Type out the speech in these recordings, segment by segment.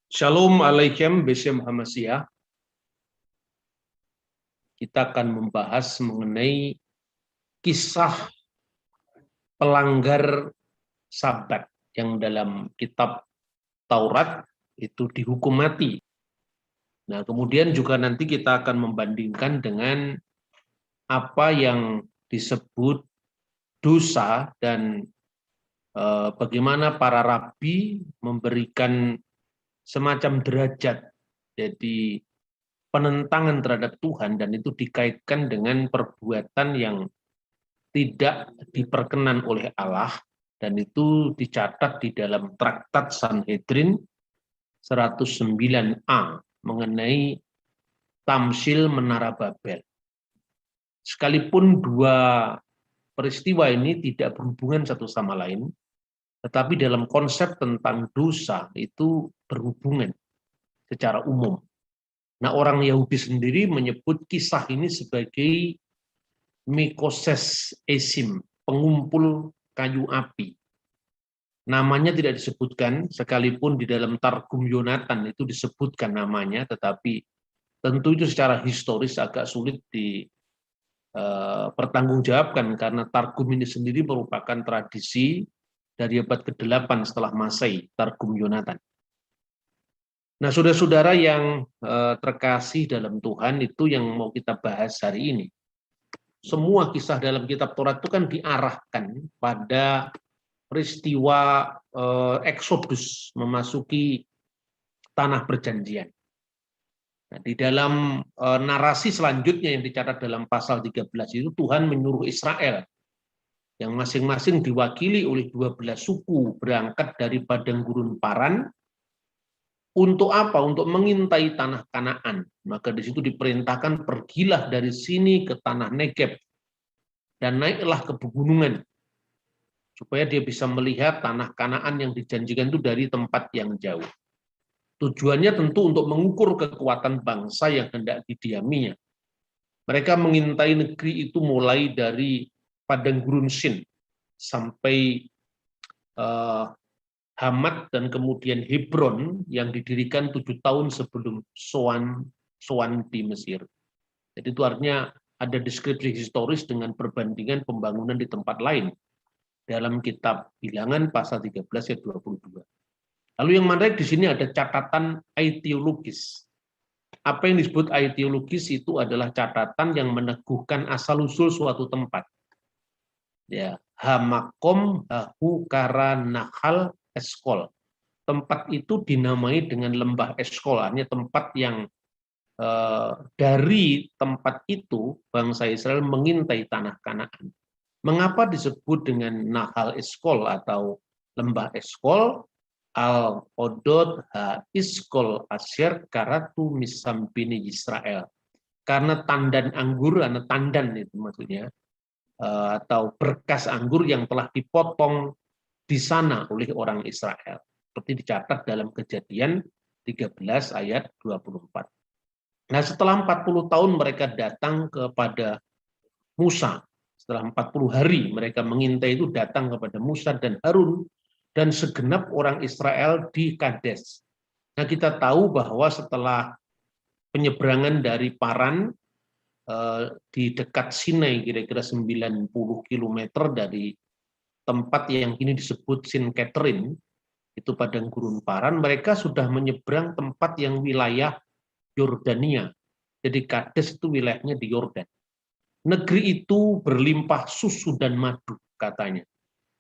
Shalom Alaikum Besem Hamasiyah. Kita akan membahas mengenai kisah pelanggar Sabat yang dalam kitab Taurat itu dihukum mati. Nah, kemudian juga nanti kita akan membandingkan dengan apa yang disebut dosa dan bagaimana para rabi memberikan semacam derajat. Jadi penentangan terhadap Tuhan, dan itu dikaitkan dengan perbuatan yang tidak diperkenan oleh Allah, dan itu dicatat di dalam Traktat Sanhedrin 109a mengenai Tamsil Menara Babel. Sekalipun dua peristiwa ini tidak berhubungan satu sama lain, tetapi dalam konsep tentang dosa itu berhubungan secara umum. Nah, orang Yahudi sendiri menyebut kisah ini sebagai Mikoses Esim, pengumpul kayu api. Namanya tidak disebutkan, sekalipun di dalam Targum Yonatan itu disebutkan namanya, tetapi tentu itu secara historis agak sulit dipertanggungjawabkan karena Targum ini sendiri merupakan tradisi dari abad ke-8 setelah Masehi, Targum Yonatan. Nah, saudara-saudara yang terkasih dalam Tuhan, itu yang mau kita bahas hari ini. Semua kisah dalam kitab Taurat itu kan diarahkan pada peristiwa Eksodus memasuki tanah perjanjian. Nah, di dalam narasi selanjutnya yang dicatat dalam pasal 13 itu Tuhan menyuruh Israel yang masing-masing diwakili oleh 12 suku berangkat dari padang gurun Paran. Untuk apa? Untuk mengintai tanah Kanaan. Maka di situ diperintahkan, pergilah dari sini ke tanah Negeb dan naiklah ke pegunungan supaya dia bisa melihat tanah Kanaan yang dijanjikan itu dari tempat yang jauh. Tujuannya tentu untuk mengukur kekuatan bangsa yang hendak didiaminya. Mereka mengintai negeri itu mulai dari padang gurun Sin sampai Hamat dan kemudian Hebron yang didirikan 7 tahun sebelum Soan di Mesir. Jadi itu artinya ada deskripsi historis dengan perbandingan pembangunan di tempat lain dalam kitab Bilangan pasal 13 ayat 22. Lalu yang menarik di sini ada catatan aetiologis. Apa yang disebut aetiologis itu adalah catatan yang meneguhkan asal-usul suatu tempat. Ya, Hamakom Hahu Kara Nahal Eskol. Tempat itu dinamai dengan lembah Eskol, artinya tempat yang dari tempat itu bangsa Israel mengintai tanah Kanaan. Mengapa disebut dengan Nahal Eskol atau lembah Eskol? Al-Odod Ha-Iskol Asyer Karatu Misampini Israel. Karena tandan anggur, tandan itu maksudnya, atau berkas anggur yang telah dipotong di sana oleh orang Israel. Seperti dicatat dalam Kejadian 13 ayat 24. Nah, setelah 40 tahun mereka datang kepada Musa. Setelah 40 hari mereka mengintai itu datang kepada Musa dan Harun dan segenap orang Israel di Kades. Nah, kita tahu bahwa setelah penyeberangan dari Paran di dekat Sinai, kira-kira 90 km dari tempat yang kini disebut Sin Catherine, itu padang gurun Paran, mereka sudah menyeberang tempat yang wilayah Yordania. Jadi Kades itu wilayahnya di Yordan. Negeri itu berlimpah susu dan madu, katanya.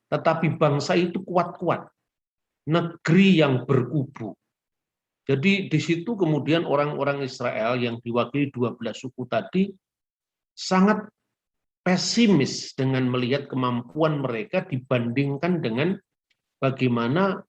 Tetapi bangsa itu kuat-kuat. Negeri yang berkubu. Jadi di situ kemudian orang-orang Israel yang diwakili 12 suku tadi sangat pesimis dengan melihat kemampuan mereka dibandingkan dengan bagaimana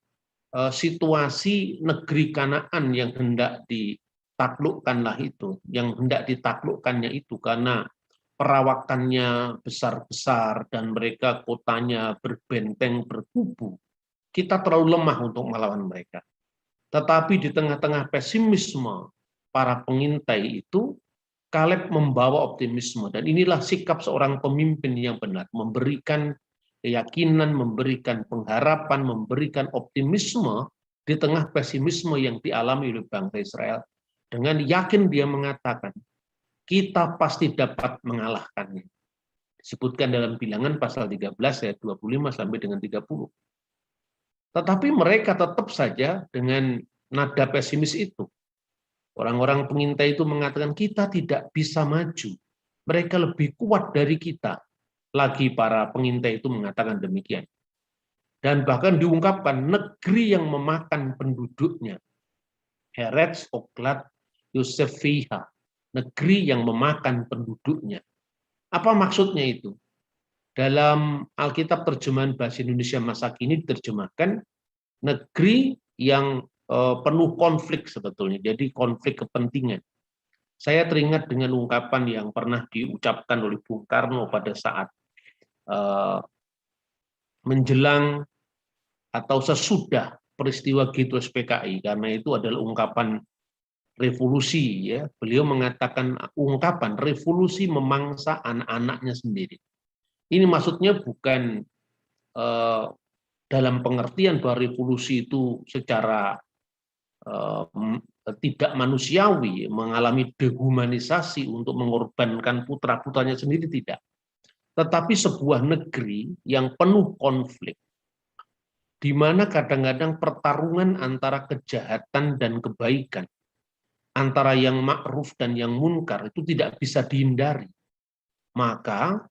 situasi negeri Kanaan yang hendak ditaklukkanlah itu, yang hendak ditaklukkannya itu karena perawakannya besar-besar dan mereka kotanya berbenteng berkubu. Kita terlalu lemah untuk melawan mereka. Tetapi di tengah-tengah pesimisme para pengintai itu, Kaleb membawa optimisme. Dan inilah sikap seorang pemimpin yang benar, memberikan keyakinan, memberikan pengharapan, memberikan optimisme di tengah pesimisme yang dialami oleh bangsa Israel, dengan yakin dia mengatakan, kita pasti dapat mengalahkannya. Disebutkan dalam Bilangan pasal 13 ayat 25 sampai dengan 30. Tetapi mereka tetap saja dengan nada pesimis itu. Orang-orang pengintai itu mengatakan kita tidak bisa maju. Mereka lebih kuat dari kita. Lagi para pengintai itu mengatakan demikian. Dan bahkan diungkapkan negeri yang memakan penduduknya. Eretz Oklat Yosefiha. Negeri yang memakan penduduknya. Apa maksudnya itu? Dalam Alkitab terjemahan bahasa Indonesia masa kini diterjemahkan negeri yang penuh konflik sebetulnya. Jadi konflik kepentingan. Saya teringat dengan ungkapan yang pernah diucapkan oleh Bung Karno pada saat menjelang atau sesudah peristiwa G12PKI, karena itu adalah ungkapan revolusi, ya. Beliau mengatakan ungkapan revolusi memangsa anak-anaknya sendiri. Ini maksudnya bukan dalam pengertian bahwa revolusi itu secara tidak manusiawi, mengalami dehumanisasi untuk mengorbankan putra-putranya sendiri, tidak. Tetapi sebuah negeri yang penuh konflik, di mana kadang-kadang pertarungan antara kejahatan dan kebaikan, antara yang ma'ruf dan yang munkar itu tidak bisa dihindari. Maka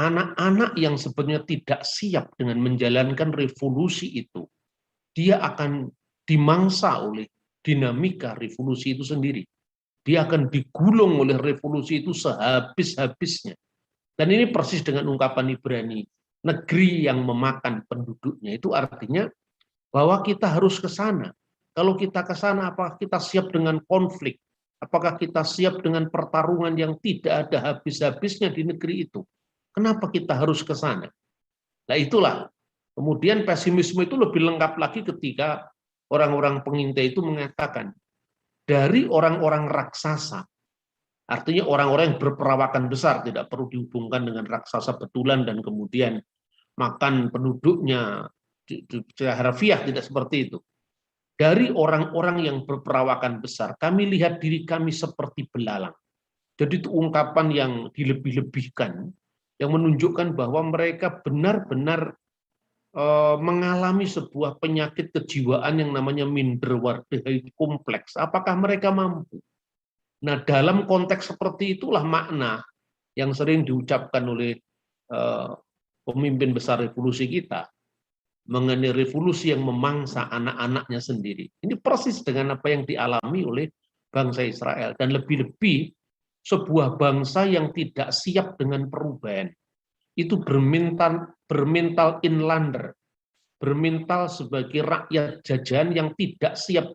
anak-anak yang sebenarnya tidak siap dengan menjalankan revolusi itu, dia akan dimangsa oleh dinamika revolusi itu sendiri. Dia akan digulung oleh revolusi itu sehabis-habisnya. Dan ini persis dengan ungkapan Ibrani, negeri yang memakan penduduknya. Itu artinya bahwa kita harus ke sana. Kalau kita ke sana, apakah kita siap dengan konflik? Apakah kita siap dengan pertarungan yang tidak ada habis-habisnya di negeri itu? Kenapa kita harus ke sana? Nah itulah, kemudian pesimisme itu lebih lengkap lagi ketika orang-orang pengintai itu mengatakan, dari orang-orang raksasa, artinya orang-orang yang berperawakan besar, tidak perlu dihubungkan dengan raksasa betulan dan kemudian makan penduduknya secara harfiah, tidak seperti itu. Dari orang-orang yang berperawakan besar, kami lihat diri kami seperti belalang. Jadi itu ungkapan yang dilebih-lebihkan, yang menunjukkan bahwa mereka benar-benar mengalami sebuah penyakit kejiwaan yang namanya minderwaardheid kompleks. Apakah mereka mampu? Nah, dalam konteks seperti itulah makna yang sering diucapkan oleh pemimpin besar revolusi kita mengenai revolusi yang memangsa anak-anaknya sendiri. Ini persis dengan apa yang dialami oleh bangsa Israel, dan lebih-lebih sebuah bangsa yang tidak siap dengan perubahan. Itu bermental inlander, bermental sebagai rakyat jajahan yang tidak siap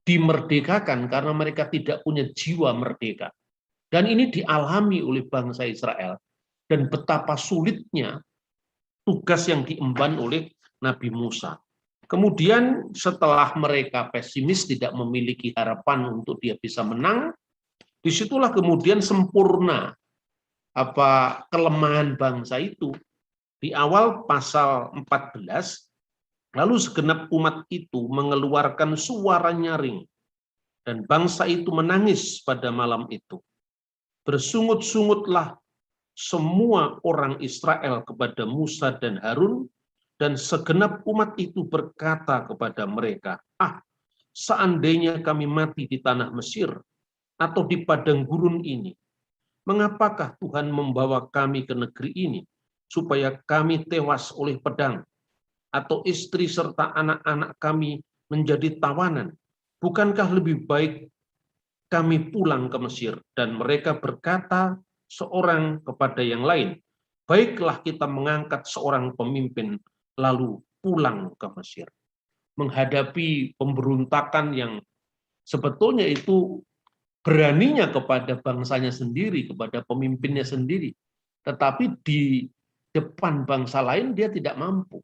dimerdekakan karena mereka tidak punya jiwa merdeka. Dan ini dialami oleh bangsa Israel, dan betapa sulitnya tugas yang diemban oleh Nabi Musa. Kemudian setelah mereka pesimis, tidak memiliki harapan untuk dia bisa menang, disitulah kemudian sempurna kelemahan bangsa itu. Di awal pasal 14, lalu segenap umat itu mengeluarkan suara nyaring, dan bangsa itu menangis pada malam itu. Bersungut-sungutlah semua orang Israel kepada Musa dan Harun, dan segenap umat itu berkata kepada mereka, seandainya kami mati di tanah Mesir atau di padang gurun ini, mengapakah Tuhan membawa kami ke negeri ini, supaya kami tewas oleh pedang, atau istri serta anak-anak kami menjadi tawanan? Bukankah lebih baik kami pulang ke Mesir? Dan mereka berkata seorang kepada yang lain, baiklah kita mengangkat seorang pemimpin lalu pulang ke Mesir. Menghadapi pemberontakan yang sebetulnya itu beraninya kepada bangsanya sendiri, kepada pemimpinnya sendiri, tetapi di depan bangsa lain dia tidak mampu.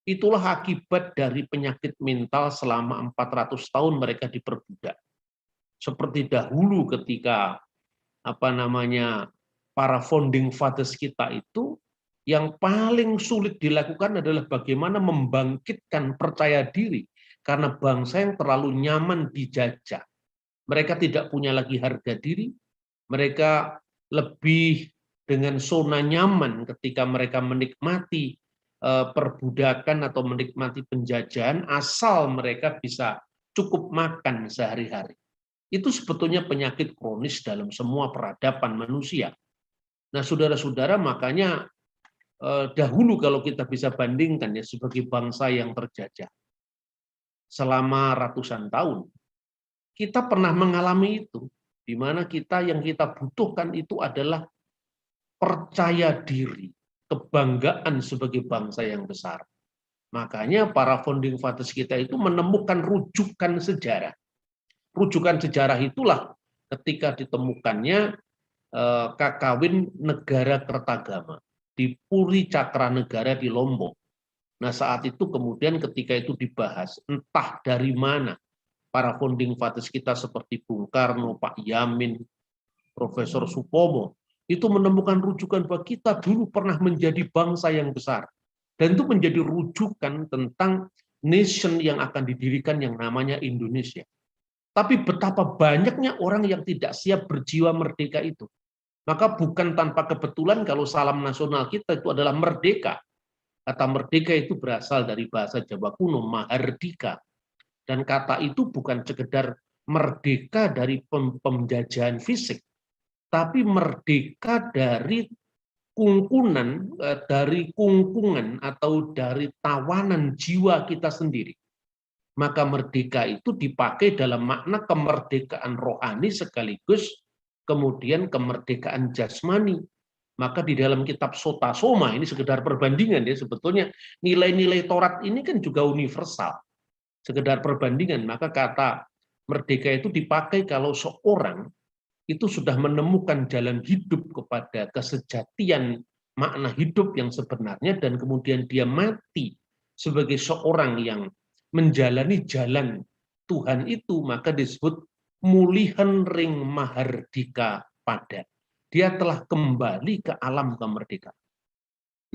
Itulah akibat dari penyakit mental selama 400 tahun mereka diperbudak. Seperti dahulu ketika para founding fathers kita itu, yang paling sulit dilakukan adalah bagaimana membangkitkan percaya diri. karena bangsa yang terlalu nyaman dijajah. Mereka tidak punya lagi harga diri, mereka lebih dengan zona nyaman ketika mereka menikmati perbudakan atau menikmati penjajahan, asal mereka bisa cukup makan sehari-hari. Itu sebetulnya penyakit kronis dalam semua peradaban manusia. Nah, saudara-saudara, makanya dahulu kalau kita bisa bandingkan ya sebagai bangsa yang terjajah selama ratusan tahun, kita pernah mengalami itu, di mana yang kita butuhkan itu adalah percaya diri, kebanggaan sebagai bangsa yang besar. Makanya para founding fathers kita itu menemukan rujukan sejarah. Rujukan sejarah itulah ketika ditemukannya Kakawin Negara Kertagama di Puri Cakranegara di Lombok. Nah, saat itu kemudian ketika itu dibahas, entah dari mana para founding fathers kita seperti Bung Karno, Pak Yamin, Profesor Supomo, itu menemukan rujukan bahwa kita dulu pernah menjadi bangsa yang besar. Dan itu menjadi rujukan tentang nation yang akan didirikan yang namanya Indonesia. Tapi betapa banyaknya orang yang tidak siap berjiwa merdeka itu. Maka bukan tanpa kebetulan kalau salam nasional kita itu adalah merdeka. Kata merdeka itu berasal dari bahasa Jawa kuno, mahardika. Dan kata itu bukan sekedar merdeka dari penjajahan fisik, tapi merdeka dari kungkungan atau dari tawanan jiwa kita sendiri. Maka merdeka itu dipakai dalam makna kemerdekaan rohani sekaligus kemudian kemerdekaan jasmani. Maka di dalam kitab Sota Soma, ini sekedar perbandingan ya, sebetulnya nilai-nilai Taurat ini kan juga universal. Sekedar perbandingan, maka kata merdeka itu dipakai kalau seorang itu sudah menemukan jalan hidup kepada kesejatian makna hidup yang sebenarnya, dan kemudian dia mati sebagai seorang yang menjalani jalan Tuhan itu, maka disebut mulihan ring mahardika pada. Dia telah kembali ke alam kemerdekaan.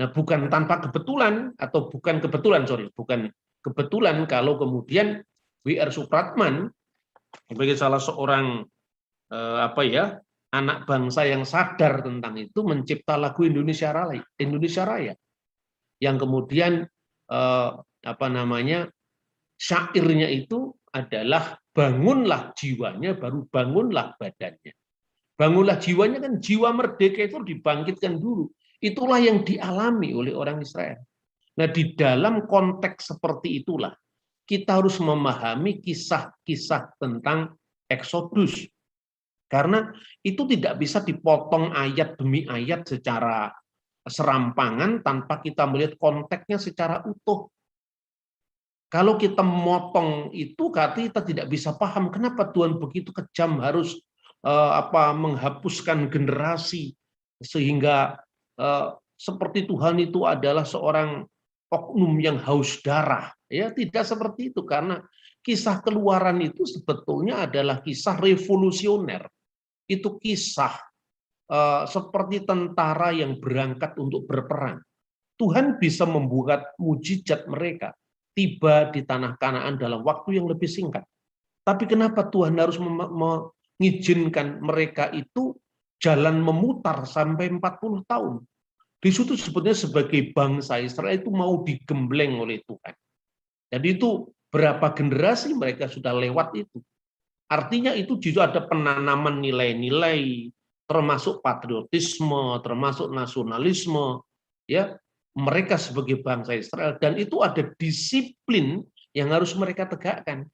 Nah, bukan tanpa kebetulan, atau bukan kebetulan kalau kemudian W.R. Supratman sebagai salah seorang anak bangsa yang sadar tentang itu mencipta lagu Indonesia Raya, yang kemudian syairnya itu adalah bangunlah jiwanya, baru bangunlah badannya. Bangunlah jiwanya kan jiwa merdeka itu dibangkitkan dulu. Itulah yang dialami oleh orang Israel. Nah, di dalam konteks seperti itulah kita harus memahami kisah-kisah tentang Eksodus. Karena itu tidak bisa dipotong ayat demi ayat secara serampangan tanpa kita melihat konteksnya secara utuh. Kalau kita memotong itu, kita tidak bisa paham kenapa Tuhan begitu kejam harus menghapuskan generasi, sehingga seperti Tuhan itu adalah seorang oknum yang haus darah. Ya, tidak seperti itu, karena kisah Keluaran itu sebetulnya adalah kisah revolusioner. Itu kisah seperti tentara yang berangkat untuk berperang. Tuhan bisa membuat mujizat mereka tiba di tanah Kanaan dalam waktu yang lebih singkat. Tapi kenapa Tuhan harus mengizinkan mereka itu jalan memutar sampai 40 tahun? Di situ sebetulnya sebagai bangsa Israel itu mau digembleng oleh Tuhan. Jadi itu berapa generasi mereka sudah lewat itu. Artinya itu justru ada penanaman nilai-nilai, termasuk patriotisme, termasuk nasionalisme, ya, mereka sebagai bangsa Israel, dan itu ada disiplin yang harus mereka tegakkan.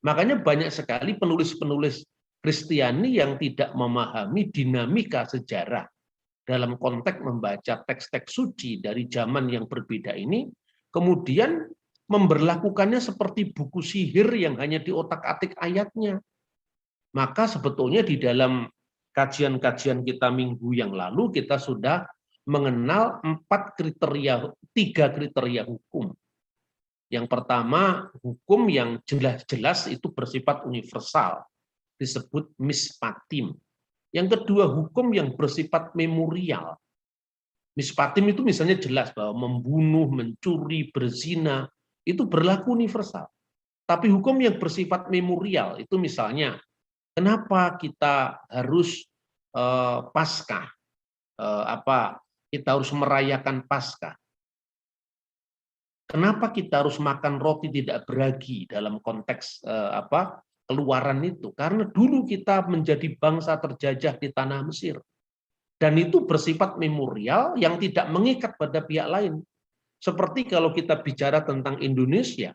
Makanya banyak sekali penulis-penulis Kristiani yang tidak memahami dinamika sejarah dalam konteks membaca teks-teks suci dari zaman yang berbeda ini, kemudian memberlakukannya seperti buku sihir yang hanya diotak-atik ayatnya. Maka sebetulnya di dalam kajian-kajian kita minggu yang lalu, kita sudah mengenal 3 kriteria hukum. Yang pertama, hukum yang jelas-jelas itu bersifat universal, disebut mispatim. Yang kedua, hukum yang bersifat memorial. Mispatim itu misalnya jelas bahwa membunuh, mencuri, berzina, itu berlaku universal. Tapi hukum yang bersifat memorial itu misalnya, kenapa kita harus Paskah? Kita harus merayakan Paskah? Kenapa kita harus makan roti tidak beragi dalam konteks keluaran itu? Karena dulu kita menjadi bangsa terjajah di tanah Mesir. Dan itu bersifat memorial yang tidak mengikat pada pihak lain. Seperti kalau kita bicara tentang Indonesia,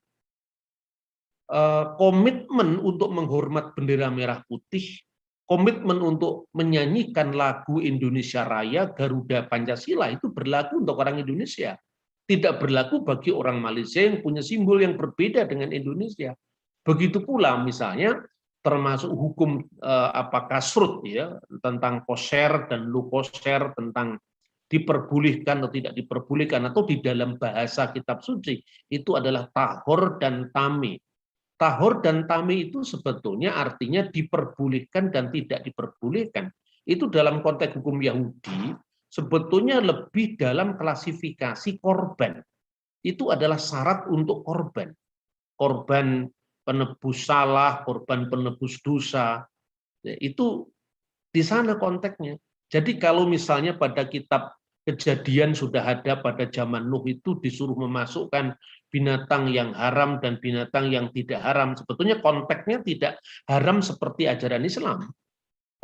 komitmen untuk menghormat bendera merah putih, komitmen untuk menyanyikan lagu Indonesia Raya, Garuda Pancasila itu berlaku untuk orang Indonesia. Tidak berlaku bagi orang Malaysia yang punya simbol yang berbeda dengan Indonesia. Begitu pula misalnya termasuk hukum kasrut ya, tentang kosher dan lu kosher, tentang diperbolehkan atau tidak diperbolehkan, atau di dalam bahasa kitab suci itu adalah tahor dan tame. Tahor dan tame itu sebetulnya artinya diperbolehkan dan tidak diperbolehkan. Itu dalam konteks hukum Yahudi sebetulnya lebih dalam klasifikasi korban. Itu adalah syarat untuk korban. Korban penebus salah, korban penebus dosa. Itu di sana konteksnya. Jadi kalau misalnya pada kitab Kejadian sudah ada pada zaman Nuh itu disuruh memasukkan binatang yang haram dan binatang yang tidak haram. Sebetulnya konteksnya tidak haram seperti ajaran Islam.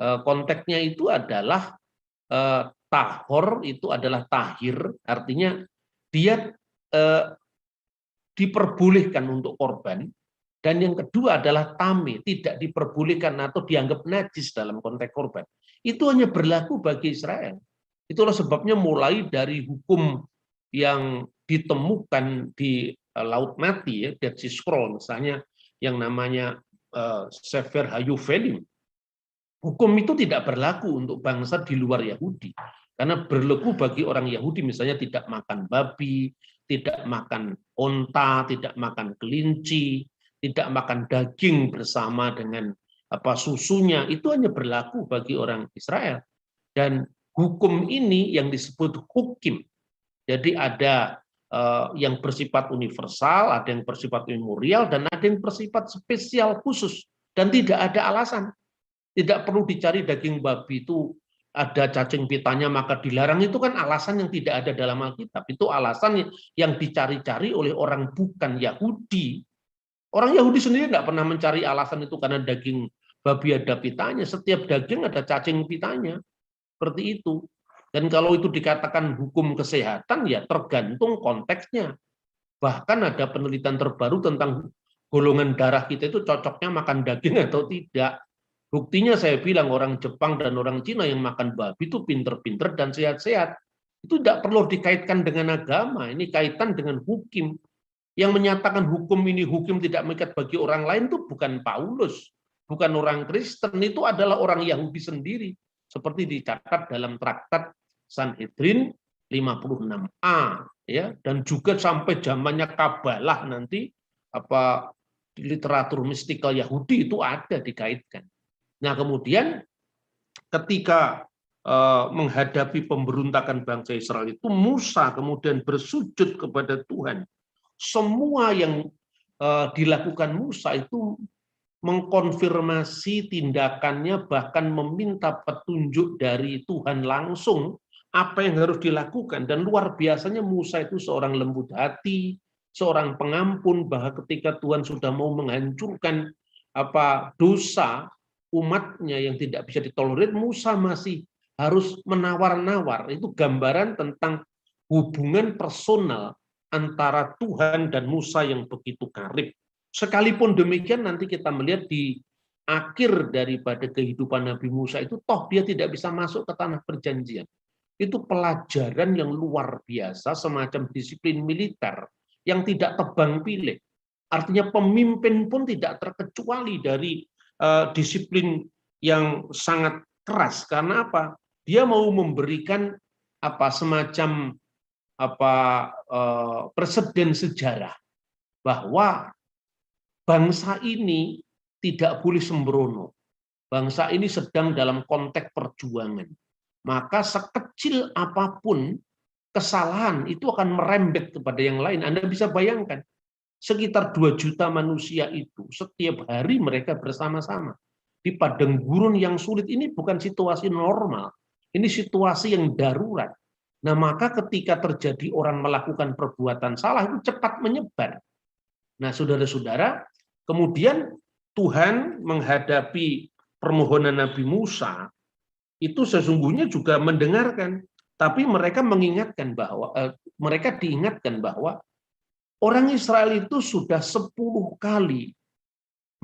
Konteksnya itu adalah tahor, itu adalah tahir, artinya dia diperbolehkan untuk korban. Dan yang kedua adalah tame, tidak diperbolehkan atau dianggap najis dalam konteks korban. Itu hanya berlaku bagi Israel. Itulah sebabnya mulai dari hukum yang ditemukan di Laut Mati, ya, Dead Sea Scroll misalnya, yang namanya Sefer Hayuvelim. Hukum itu tidak berlaku untuk bangsa di luar Yahudi. Karena berlaku bagi orang Yahudi misalnya tidak makan babi, tidak makan onta, tidak makan kelinci, tidak makan daging bersama dengan susunya. Itu hanya berlaku bagi orang Israel. Dan hukum ini yang disebut hukim. Jadi ada yang bersifat universal, ada yang bersifat memorial, dan ada yang bersifat spesial khusus. Dan tidak ada alasan. Tidak perlu dicari daging babi itu ada cacing pitanya maka dilarang. Itu kan alasan yang tidak ada dalam Alkitab. Itu alasan yang dicari-cari oleh orang bukan Yahudi. Orang Yahudi sendiri tidak pernah mencari alasan itu karena daging babi ada pitanya. Setiap daging ada cacing pitanya. Seperti itu. Dan kalau itu dikatakan hukum kesehatan, ya tergantung konteksnya. Bahkan ada penelitian terbaru tentang golongan darah kita itu cocoknya makan daging atau tidak. Buktinya saya bilang orang Jepang dan orang Cina yang makan babi itu pinter-pinter dan sehat-sehat. Itu tidak perlu dikaitkan dengan agama, ini kaitan dengan hukum. Yang menyatakan hukum ini hukum tidak mengikat bagi orang lain itu bukan Paulus, bukan orang Kristen, itu adalah orang Yahudi sendiri. Seperti dicatat dalam traktat Sanhedrin 56a, ya, dan juga sampai zamannya Kabalah nanti literatur mistikal Yahudi itu ada dikaitkan. Nah, kemudian ketika menghadapi pemberontakan bangsa Israel itu, Musa kemudian bersujud kepada Tuhan. Semua yang dilakukan Musa itu mengkonfirmasi tindakannya, bahkan meminta petunjuk dari Tuhan langsung apa yang harus dilakukan. Dan luar biasanya Musa itu seorang lembut hati, seorang pengampun, bahwa ketika Tuhan sudah mau menghancurkan dosa umatnya yang tidak bisa ditolerir, Musa masih harus menawar-nawar. Itu gambaran tentang hubungan personal antara Tuhan dan Musa yang begitu karib. Sekalipun demikian nanti kita melihat di akhir daripada kehidupan Nabi Musa itu, toh dia tidak bisa masuk ke tanah perjanjian. Itu pelajaran yang luar biasa, semacam disiplin militer yang tidak tebang pilih. Artinya pemimpin pun tidak terkecuali dari disiplin yang sangat keras. Karena apa? Dia mau memberikan semacam presiden sejarah bahwa bangsa ini tidak boleh sembrono. Bangsa ini sedang dalam konteks perjuangan. Maka sekecil apapun kesalahan itu akan merembet kepada yang lain. Anda bisa bayangkan. sekitar 2 juta manusia itu setiap hari mereka bersama-sama di padang gurun yang sulit. Ini bukan situasi normal, ini situasi yang darurat. Nah, maka ketika terjadi orang melakukan perbuatan salah itu cepat menyebar. Nah, saudara-saudara, kemudian Tuhan menghadapi permohonan Nabi Musa itu sesungguhnya juga mendengarkan, tapi mereka mengingatkan bahwa mereka diingatkan bahwa orang Israel itu sudah 10 kali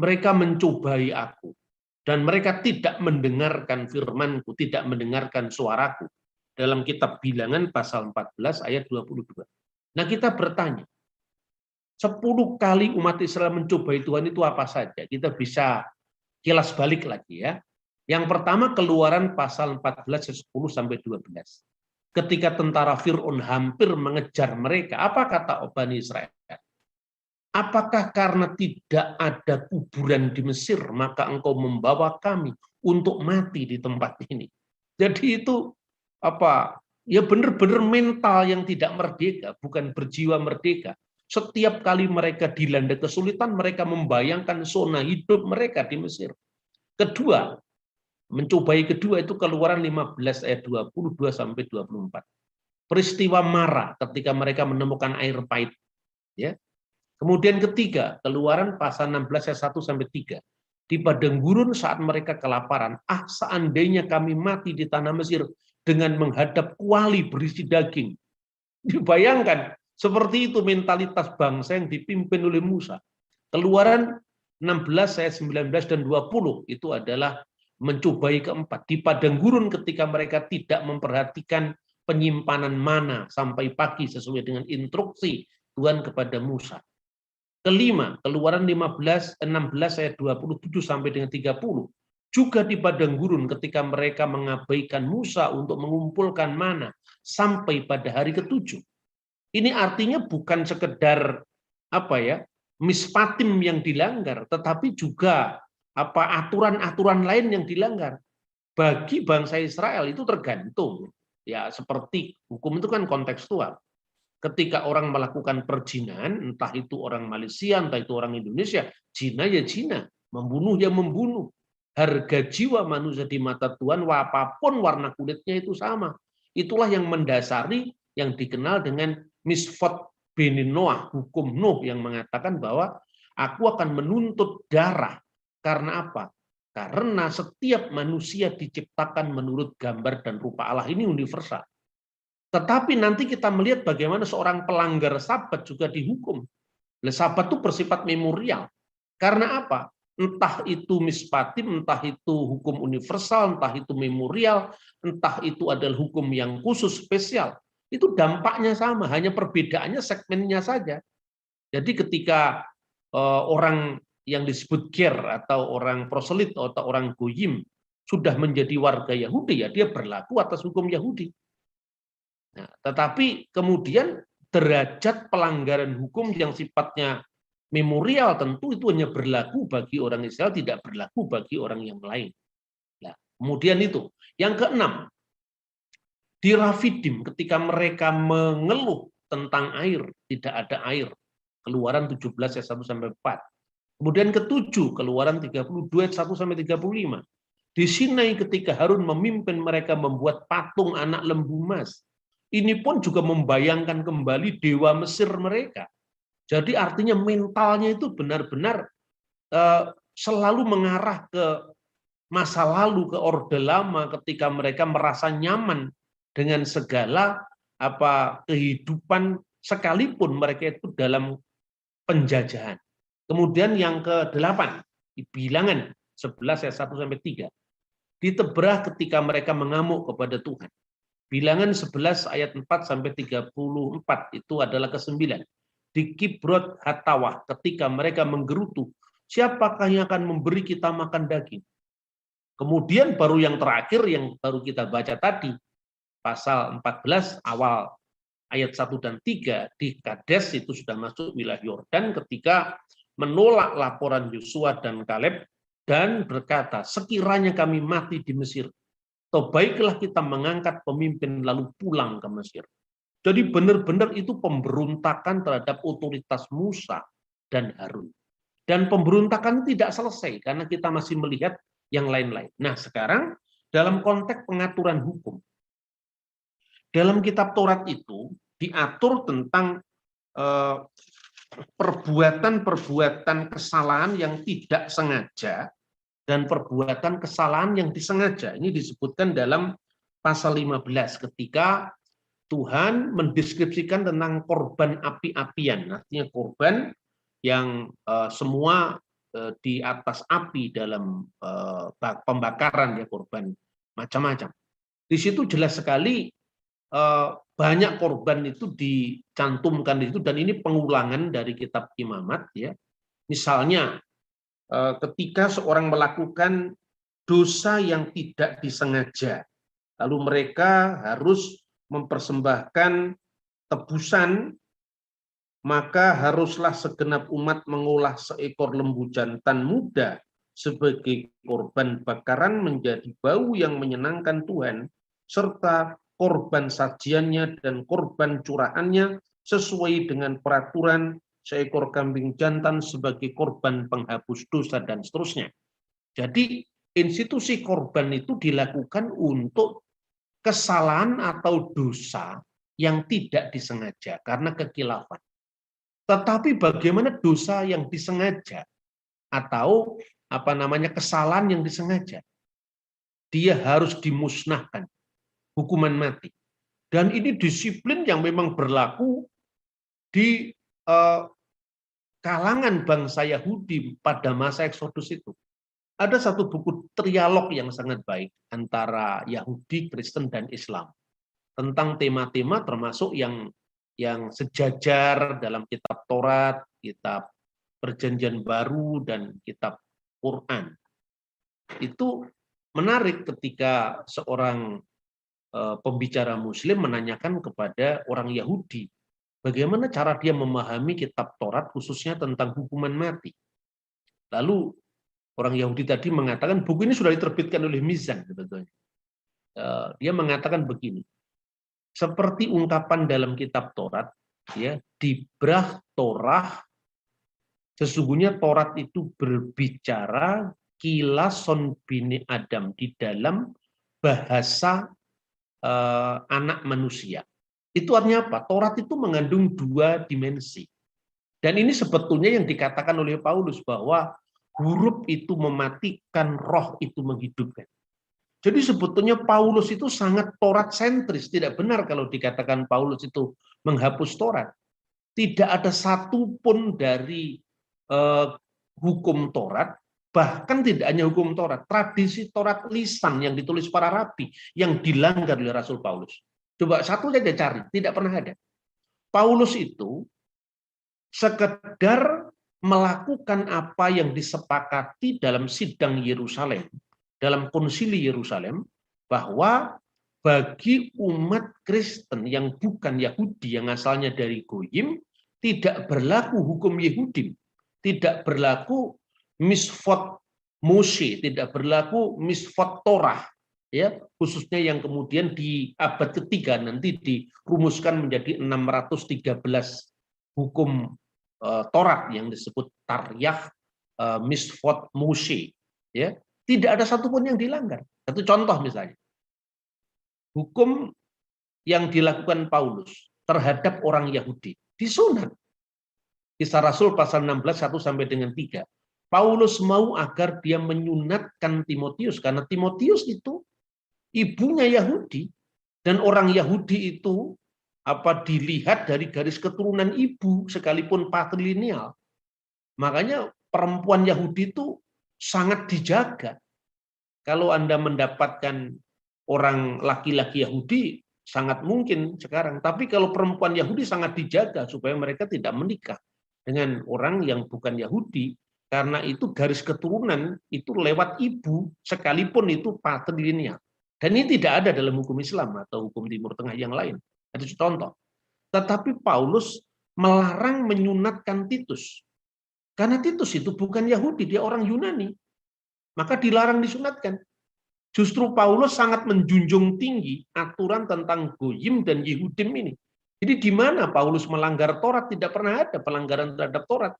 mereka mencobai aku dan mereka tidak mendengarkan firmanku, tidak mendengarkan suaraku. Dalam kitab Bilangan pasal 14 ayat 22. Nah, kita bertanya, 10 kali umat Israel mencobai Tuhan itu apa saja? Kita bisa kilas balik lagi ya. Yang pertama Keluaran pasal 14 10 sampai 12. Ketika tentara Fir'aun hampir mengejar mereka, apa kata Bani Israel? Apakah karena tidak ada kuburan di Mesir, maka engkau membawa kami untuk mati di tempat ini? Jadi itu apa? Ya benar-benar mental yang tidak merdeka, bukan berjiwa merdeka. Setiap kali mereka dilanda kesulitan, mereka membayangkan zona hidup mereka di Mesir. Kedua, mencobai kedua itu Keluaran 15 ayat 22 sampai 24. Peristiwa Mara ketika mereka menemukan air pahit. Ya. Kemudian ketiga, Keluaran pasal 16 ayat 1 sampai 3. Di padang gurun saat mereka kelaparan, seandainya kami mati di tanah Mesir dengan menghadap kuali berisi daging. Dibayangkan, seperti itu mentalitas bangsa yang dipimpin oleh Musa. Keluaran 16 ayat 19 dan 20 itu adalah mencobai keempat. Di padang gurun ketika mereka tidak memperhatikan penyimpanan mana sampai pagi sesuai dengan instruksi Tuhan kepada Musa. Kelima, Keluaran 16 ayat 27 sampai dengan 30. Juga di padang gurun ketika mereka mengabaikan Musa untuk mengumpulkan mana sampai pada hari ke-7. Ini artinya bukan sekedar apa ya, mispatim yang dilanggar, tetapi juga apa aturan-aturan lain yang dilanggar. Bagi bangsa Israel itu tergantung. Ya, seperti hukum itu kan kontekstual. Ketika orang melakukan perzinahan, entah itu orang Malaysia, entah itu orang Indonesia, zina ya zina, membunuh ya membunuh. Harga jiwa manusia di mata Tuhan, apapun warna kulitnya itu sama. Itulah yang mendasari yang dikenal dengan misfot beni Noah, hukum Nuh yang mengatakan bahwa aku akan menuntut darah. Karena apa? Karena setiap manusia diciptakan menurut gambar dan rupa Allah, ini universal. Tetapi nanti kita melihat bagaimana seorang pelanggar Sabat juga dihukum. Sabat itu bersifat memorial. Karena apa? Entah itu mispatim, entah itu hukum universal, entah itu memorial, entah itu adalah hukum yang khusus spesial. Itu dampaknya sama, hanya perbedaannya segmennya saja. Jadi ketika orang yang disebut ger atau orang proselit atau orang goyim sudah menjadi warga Yahudi, ya dia berlaku atas hukum Yahudi. Nah, tetapi kemudian derajat pelanggaran hukum yang sifatnya memorial tentu itu hanya berlaku bagi orang Israel, tidak berlaku bagi orang yang lain. Nah, kemudian itu. Yang keenam, di Rafidim ketika mereka mengeluh tentang air, tidak ada air. Keluaran 17 ayat 1 sampai 4. Kemudian ketujuh, Keluaran 32 ayat 1 sampai 35. Di Sinai ketika Harun memimpin mereka membuat patung anak lembu emas. Ini pun juga membayangkan kembali dewa Mesir mereka. Jadi artinya mentalnya itu benar-benar selalu mengarah ke masa lalu, ke Orde Lama ketika mereka merasa nyaman dengan segala kehidupan sekalipun mereka itu dalam penjajahan. Kemudian yang ke-8, di Bilangan 11 ayat 1 sampai 3. Ditebrah ketika mereka mengamuk kepada Tuhan. Bilangan 11 ayat 4 sampai 34 itu adalah ke-9. Di Kibrot Hatawah ketika mereka menggerutu, siapakah yang akan memberi kita makan daging? Kemudian baru yang terakhir yang baru kita baca tadi, pasal 14 awal ayat 1 dan 3 di Kades itu sudah masuk wilayah Yordan ketika menolak laporan Yosua dan Kaleb dan berkata, sekiranya kami mati di Mesir, atau baiklah kita mengangkat pemimpin lalu pulang ke Mesir. Jadi benar-benar itu pemberontakan terhadap otoritas Musa. dan Harun. Dan pemberontakan tidak selesai karena kita masih melihat yang lain-lain. Nah, sekarang dalam konteks pengaturan hukum, dalam kitab Taurat itu diatur tentang perbuatan-perbuatan kesalahan yang tidak sengaja dan perbuatan kesalahan yang disengaja. Ini disebutkan dalam pasal 15 ketika Tuhan mendeskripsikan tentang korban api-apian, artinya korban yang semua di atas api dalam pembakaran, ya, korban macam-macam. Di situ jelas sekali banyak korban itu dicantumkan di situ, dan ini pengulangan dari kitab Imamat, ya. Misalnya ketika seorang melakukan dosa yang tidak disengaja, lalu mereka harus mempersembahkan tebusan, maka haruslah segenap umat mengolah seekor lembu jantan muda sebagai korban bakaran menjadi bau yang menyenangkan Tuhan, serta korban sajiannya dan korban curahannya sesuai dengan peraturan seekor kambing jantan sebagai korban penghapus dosa, dan seterusnya. Jadi institusi korban itu dilakukan untuk kesalahan atau dosa yang tidak disengaja karena kekhilafan. Tetapi bagaimana dosa yang disengaja atau kesalahan yang disengaja? Dia harus dimusnahkan, hukuman mati. Dan ini disiplin yang memang berlaku di kalangan bangsa Yahudi pada masa Eksodus itu. Ada satu buku trialog yang sangat baik antara Yahudi, Kristen, dan Islam tentang tema-tema termasuk yang sejajar dalam kitab Taurat, kitab Perjanjian Baru, dan kitab Quran. Itu menarik ketika seorang pembicara Muslim menanyakan kepada orang Yahudi, bagaimana cara dia memahami kitab Taurat khususnya tentang hukuman mati. Lalu orang Yahudi tadi mengatakan buku ini sudah diterbitkan oleh Mizan sebetulnya. Dia mengatakan begini, seperti ungkapan dalam kitab Taurat, ya, dibrah Torah, sesungguhnya Taurat itu berbicara kilason bini Adam, di dalam bahasa anak manusia. Itu artinya apa? Taurat itu mengandung dua dimensi. Dan ini sebetulnya yang dikatakan oleh Paulus bahwa huruf itu mematikan, roh itu menghidupkan. Jadi sebetulnya Paulus itu sangat Taurat sentris. Tidak benar kalau dikatakan Paulus itu menghapus Taurat. Tidak ada satupun dari hukum Taurat, bahkan tidak hanya hukum Taurat, tradisi Taurat lisan yang ditulis para rabi yang dilanggar oleh Rasul Paulus. Coba satu saja cari, tidak pernah ada. Paulus itu sekedar melakukan apa yang disepakati dalam sidang Yerusalem, dalam konsili Yerusalem, bahwa bagi umat Kristen yang bukan Yahudi, yang asalnya dari Goyim, tidak berlaku hukum Yahudi, tidak berlaku misfot Moshe, tidak berlaku misfot Torah, ya, khususnya yang kemudian di abad ketiga nanti dirumuskan menjadi 613 hukum Taurat yang disebut Taryakh misfot Moshe, ya. Tidak ada satupun yang dilanggar. Satu contoh misalnya, hukum yang dilakukan Paulus terhadap orang Yahudi disunat. Kisah Rasul pasal 16 1 sampai dengan 3. Paulus mau agar dia menyunatkan Timotius karena Timotius itu ibunya Yahudi, dan orang Yahudi itu dilihat dari garis keturunan ibu sekalipun patrilineal. Makanya perempuan Yahudi itu sangat dijaga. Kalau Anda mendapatkan orang laki-laki Yahudi, sangat mungkin sekarang. Tapi kalau perempuan Yahudi sangat dijaga supaya mereka tidak menikah dengan orang yang bukan Yahudi, karena itu garis keturunan itu lewat ibu, sekalipun itu patrilineal. Dan ini tidak ada dalam hukum Islam atau hukum Timur Tengah yang lain. Ada contoh. Tetapi Paulus melarang menyunatkan Titus. Karena Titus itu bukan Yahudi, dia orang Yunani. Maka dilarang disunatkan. Justru Paulus sangat menjunjung tinggi aturan tentang Goyim dan Yehudim ini. Jadi di mana Paulus melanggar Taurat? Tidak pernah ada pelanggaran terhadap Taurat.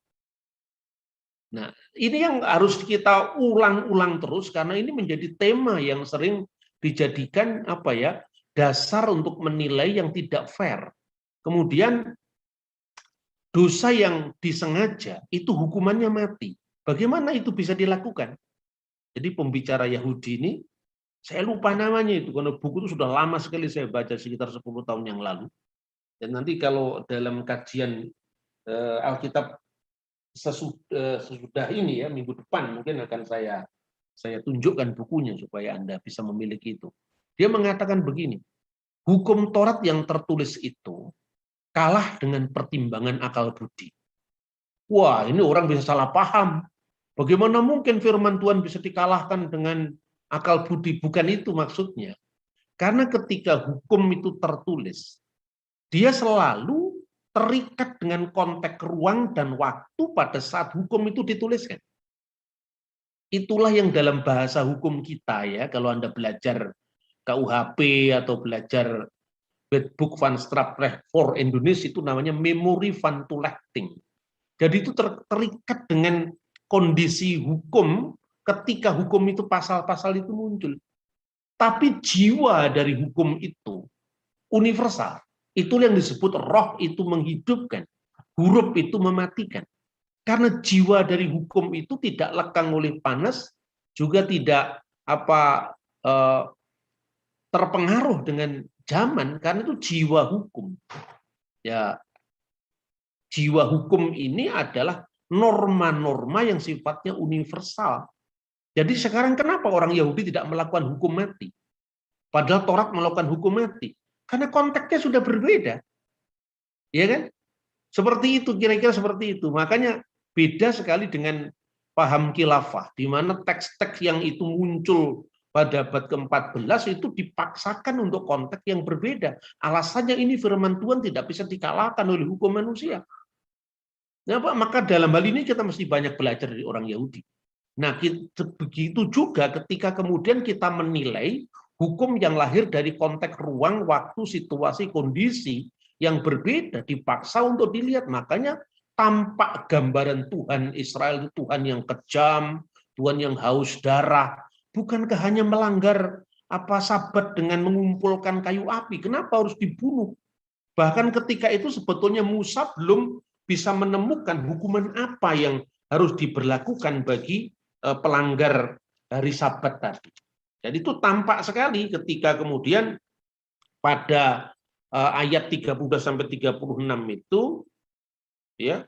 Nah, ini yang harus kita ulang-ulang terus karena ini menjadi tema yang sering dijadikan apa ya, dasar untuk menilai yang tidak fair. Kemudian dosa yang disengaja itu hukumannya mati. Bagaimana itu bisa dilakukan? Jadi pembicara Yahudi ini, saya lupa namanya itu, karena buku itu sudah lama sekali saya baca, sekitar 10 tahun yang lalu. Dan nanti kalau dalam kajian Alkitab sesudah ini ya, minggu depan mungkin akan saya tunjukkan bukunya supaya Anda bisa memiliki itu. Dia mengatakan begini, hukum Taurat yang tertulis itu kalah dengan pertimbangan akal budi. Wah, ini orang bisa salah paham. Bagaimana mungkin firman Tuhan bisa dikalahkan dengan akal budi? Bukan itu maksudnya. Karena ketika hukum itu tertulis, dia selalu terikat dengan konteks ruang dan waktu pada saat hukum itu dituliskan. Itulah yang dalam bahasa hukum kita ya, kalau Anda belajar KUHP atau belajar Wetboek van Strafrecht for Indonesia itu namanya memori van toelating. Jadi itu terikat dengan kondisi hukum ketika hukum itu pasal-pasal itu muncul. Tapi jiwa dari hukum itu universal. Itu yang disebut roh itu menghidupkan, huruf itu mematikan. Karena jiwa dari hukum itu tidak lekang oleh panas, juga tidak terpengaruh dengan zaman, karena itu jiwa hukum. Ya, jiwa hukum ini adalah norma-norma yang sifatnya universal. Jadi sekarang kenapa orang Yahudi tidak melakukan hukum mati? Padahal Taurat melakukan hukum mati. Karena konteksnya sudah berbeda. Ya kan? Seperti itu, kira-kira seperti itu. Makanya beda sekali dengan paham khilafah, di mana teks-teks yang itu muncul pada abad ke-14 itu dipaksakan untuk konteks yang berbeda. Alasannya ini firman Tuhan tidak bisa dikalahkan oleh hukum manusia. Nah, Pak, maka dalam hal ini kita mesti banyak belajar dari orang Yahudi. Nah, begitu juga ketika kemudian kita menilai hukum yang lahir dari konteks ruang, waktu, situasi, kondisi yang berbeda dipaksa untuk dilihat. Makanya tampak gambaran Tuhan Israel itu Tuhan yang kejam, Tuhan yang haus darah. Bukankah hanya melanggar Sabat dengan mengumpulkan kayu api? Kenapa harus dibunuh? Bahkan ketika itu sebetulnya Musa belum bisa menemukan hukuman apa yang harus diberlakukan bagi pelanggar hari Sabat tadi. Jadi itu tampak sekali ketika kemudian pada ayat 30 sampai 36 itu ya,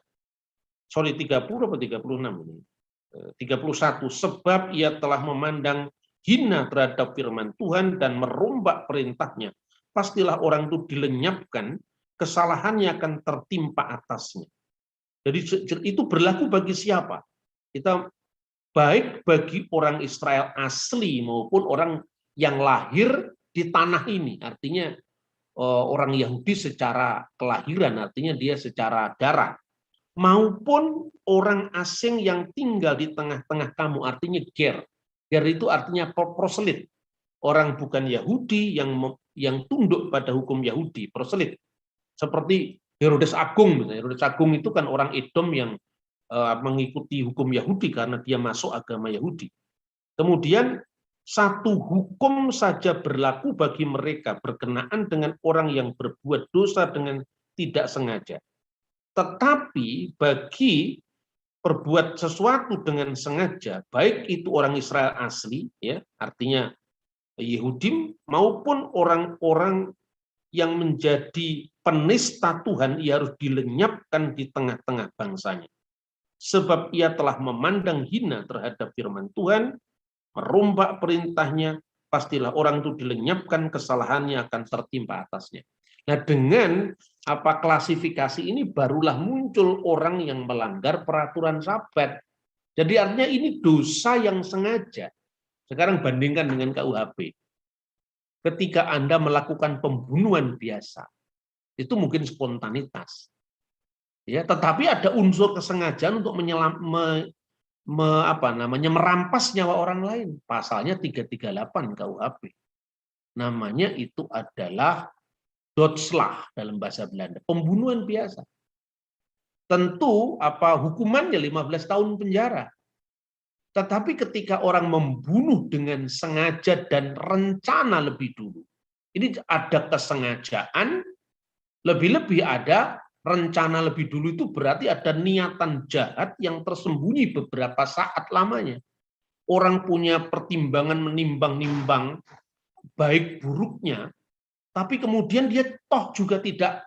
30 atau 36 ini. 31, sebab ia telah memandang hina terhadap firman Tuhan dan merombak perintahnya. Pastilah orang itu dilenyapkan, kesalahannya akan tertimpa atasnya. Jadi itu berlaku bagi siapa? Kita baik bagi orang Israel asli maupun orang yang lahir di tanah ini. Artinya orang Yahudi secara kelahiran, artinya dia secara darah. Maupun orang asing yang tinggal di tengah-tengah kamu, artinya ger. Ger itu artinya proselit. Orang bukan Yahudi yang tunduk pada hukum Yahudi, proselit. Seperti Herodes Agung, misalnya. Herodes Agung itu kan orang Edom yang mengikuti hukum Yahudi karena dia masuk agama Yahudi. Kemudian satu hukum saja berlaku bagi mereka berkenaan dengan orang yang berbuat dosa dengan tidak sengaja. Tetapi bagi berbuat sesuatu dengan sengaja, baik itu orang Israel asli, ya, artinya Yehudi maupun orang-orang yang menjadi penista Tuhan, ia harus dilenyapkan di tengah-tengah bangsanya. Sebab ia telah memandang hina terhadap firman Tuhan, merombak perintahnya, pastilah orang itu dilenyapkan, kesalahannya akan tertimpa atasnya. Nah, dengan klasifikasi ini barulah muncul orang yang melanggar peraturan Sabat. Jadi artinya ini dosa yang sengaja. Sekarang bandingkan dengan KUHP. Ketika Anda melakukan pembunuhan biasa, itu mungkin spontanitas. Ya, tetapi ada unsur kesengajaan untuk merampas nyawa orang lain. Pasalnya 338 KUHP. Namanya itu adalah doodslag dalam bahasa Belanda, pembunuhan biasa. tentu hukumannya 15 tahun penjara. Tetapi ketika orang membunuh dengan sengaja dan rencana lebih dulu, ini ada kesengajaan, lebih-lebih ada rencana lebih dulu, itu berarti ada niatan jahat yang tersembunyi beberapa saat lamanya. Orang punya pertimbangan menimbang-nimbang baik buruknya, tapi kemudian dia toh juga tidak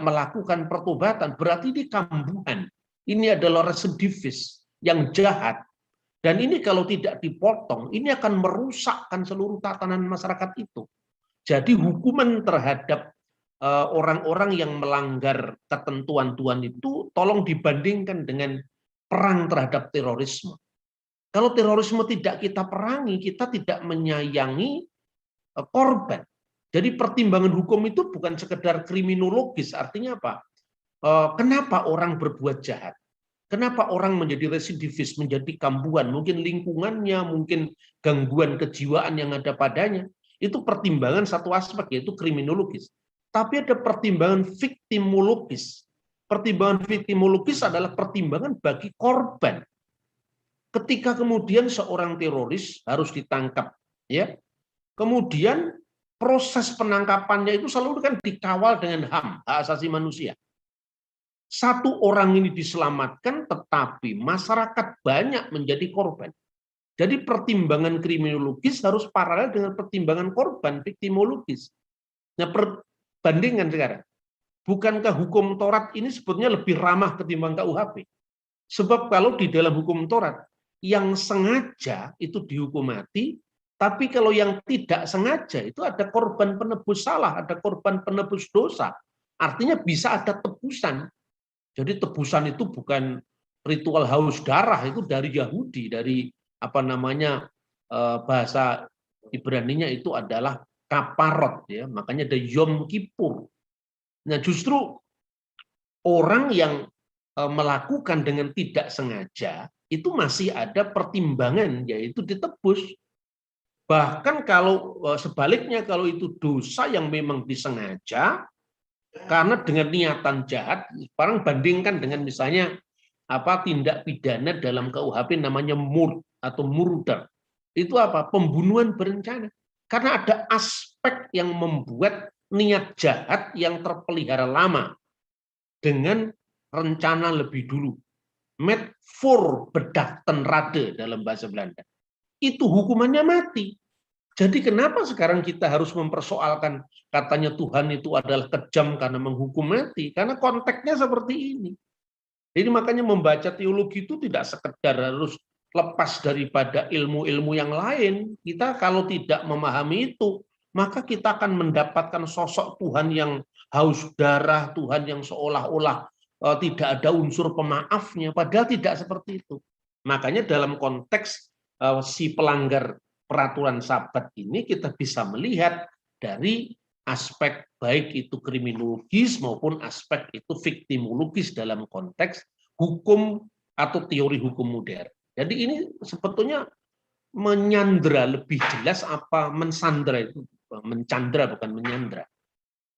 melakukan pertobatan, berarti ini kambuhan. Ini adalah residivis yang jahat, dan ini kalau tidak dipotong, ini akan merusakkan seluruh tatanan masyarakat itu. Jadi hukuman terhadap orang-orang yang melanggar ketentuan Tuhan itu tolong dibandingkan dengan perang terhadap terorisme. Kalau terorisme tidak kita perangi, kita tidak menyayangi korban. Jadi pertimbangan hukum itu bukan sekedar kriminologis, artinya apa? Kenapa orang berbuat jahat? Kenapa orang menjadi residivis, menjadi kambuhan? Mungkin lingkungannya, mungkin gangguan kejiwaan yang ada padanya. Itu pertimbangan satu aspek, yaitu kriminologis. Tapi ada pertimbangan viktimologis. Pertimbangan viktimologis adalah pertimbangan bagi korban. Ketika kemudian seorang teroris harus ditangkap, ya, kemudian proses penangkapannya itu selalu kan dikawal dengan HAM, hak asasi manusia. Satu orang ini diselamatkan, tetapi masyarakat banyak menjadi korban. Jadi pertimbangan kriminologis harus paralel dengan pertimbangan korban, viktimologis. Nah, perbandingan sekarang. Bukankah hukum Taurat ini sebetulnya lebih ramah ketimbang KUHP? Sebab kalau di dalam hukum Taurat, yang sengaja itu dihukum mati, tapi kalau yang tidak sengaja itu ada korban penebus salah, ada korban penebus dosa. Artinya bisa ada tebusan. Jadi tebusan itu bukan ritual haus darah, itu dari Yahudi, dari bahasa Ibraninya itu adalah kaparot, ya. Makanya ada Yom Kippur. Nah, justru orang yang melakukan dengan tidak sengaja itu masih ada pertimbangan, yaitu ditebus. Bahkan kalau sebaliknya, kalau itu dosa yang memang disengaja, karena dengan niatan jahat, sekarang bandingkan dengan misalnya tindak pidana dalam KUHP namanya murder. Itu apa? Pembunuhan berencana. Karena ada aspek yang membuat niat jahat yang terpelihara lama dengan rencana lebih dulu. Met voor bedacht ten rade dalam bahasa Belanda. Itu hukumannya mati. Jadi kenapa sekarang kita harus mempersoalkan katanya Tuhan itu adalah kejam karena menghukum mati? Karena konteksnya seperti ini. Jadi makanya membaca teologi itu tidak sekedar harus lepas daripada ilmu-ilmu yang lain. Kita kalau tidak memahami itu, maka kita akan mendapatkan sosok Tuhan yang haus darah, Tuhan yang seolah-olah tidak ada unsur pemaafnya, padahal tidak seperti itu. Makanya dalam konteks si pelanggar peraturan Sabat ini kita bisa melihat dari aspek baik itu kriminologis maupun aspek itu viktimologis dalam konteks hukum atau teori hukum modern. Jadi ini sebetulnya menyandra, lebih jelas apa mensandra itu, mencandra bukan menyandra.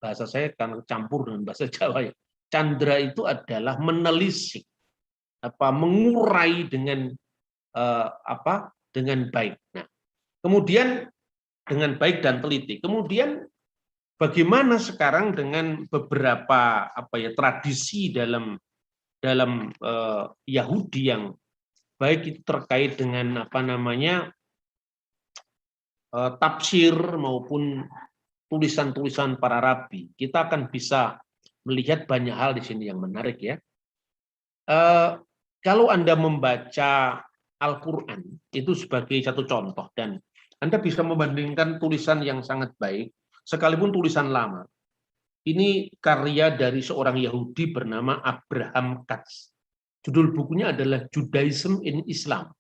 Bahasa saya kan campur dengan bahasa Jawa ya. Candra itu adalah menelisik, mengurai dengan dengan baik. Nah, kemudian dengan baik dan teliti. Kemudian bagaimana sekarang dengan beberapa tradisi dalam Yahudi yang baik itu terkait dengan tafsir maupun tulisan-tulisan para rabi. Kita akan bisa melihat banyak hal di sini yang menarik, ya. Kalau Anda membaca Al-Quran itu sebagai satu contoh, dan Anda bisa membandingkan tulisan yang sangat baik, sekalipun tulisan lama. Ini karya dari seorang Yahudi bernama Abraham Katz. Judul bukunya adalah Judaism in Islam,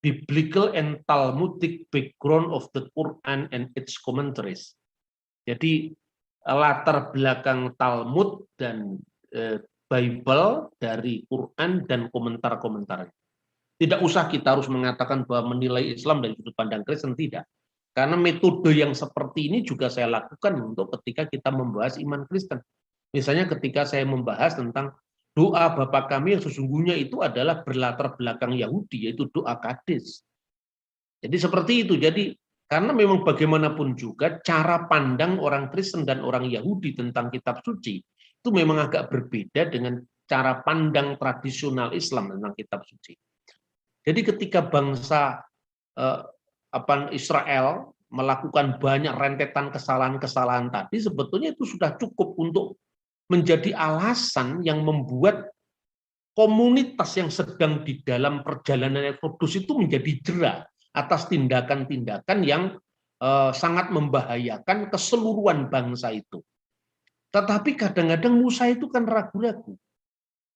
Biblical and Talmudic Background of the Quran and its Commentaries. Jadi latar belakang Talmud dan Bible dari Quran dan komentar-komentarnya. Tidak usah kita harus mengatakan bahwa menilai Islam dari sudut pandang Kristen, tidak. Karena metode yang seperti ini juga saya lakukan untuk ketika kita membahas iman Kristen. Misalnya ketika saya membahas tentang doa Bapa kami yang sesungguhnya itu adalah berlatar belakang Yahudi, yaitu doa Kades. Jadi seperti itu. Jadi karena memang bagaimanapun juga cara pandang orang Kristen dan orang Yahudi tentang kitab suci itu memang agak berbeda dengan cara pandang tradisional Islam tentang kitab suci. Jadi ketika bangsa Israel melakukan banyak rentetan kesalahan-kesalahan tadi, sebetulnya itu sudah cukup untuk menjadi alasan yang membuat komunitas yang sedang di dalam perjalanan Eksodus itu menjadi jera atas tindakan-tindakan yang sangat membahayakan keseluruhan bangsa itu. Tetapi kadang-kadang Musa itu kan ragu-ragu.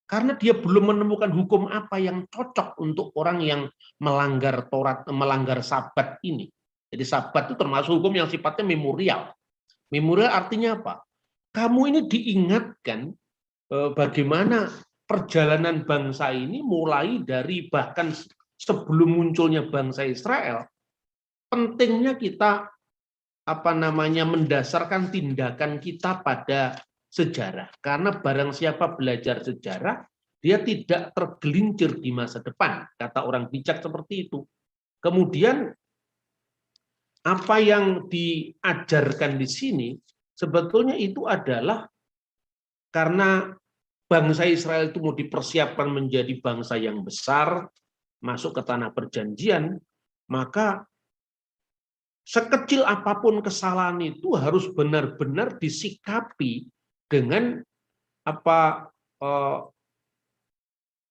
Karena dia belum menemukan hukum apa yang cocok untuk orang yang melanggar Taurat, melanggar Sabat ini. Jadi Sabat itu termasuk hukum yang sifatnya memorial. Memorial artinya apa? Kamu ini diingatkan bagaimana perjalanan bangsa ini mulai dari bahkan sebelum munculnya bangsa Israel, pentingnya kita mendasarkan tindakan kita pada sejarah. Karena barang siapa belajar sejarah, dia tidak tergelincir di masa depan. Kata orang bijak seperti itu. Kemudian apa yang diajarkan di sini sebetulnya itu adalah karena bangsa Israel itu mau dipersiapkan menjadi bangsa yang besar, masuk ke tanah perjanjian, maka sekecil apapun kesalahan itu harus benar-benar disikapi dengan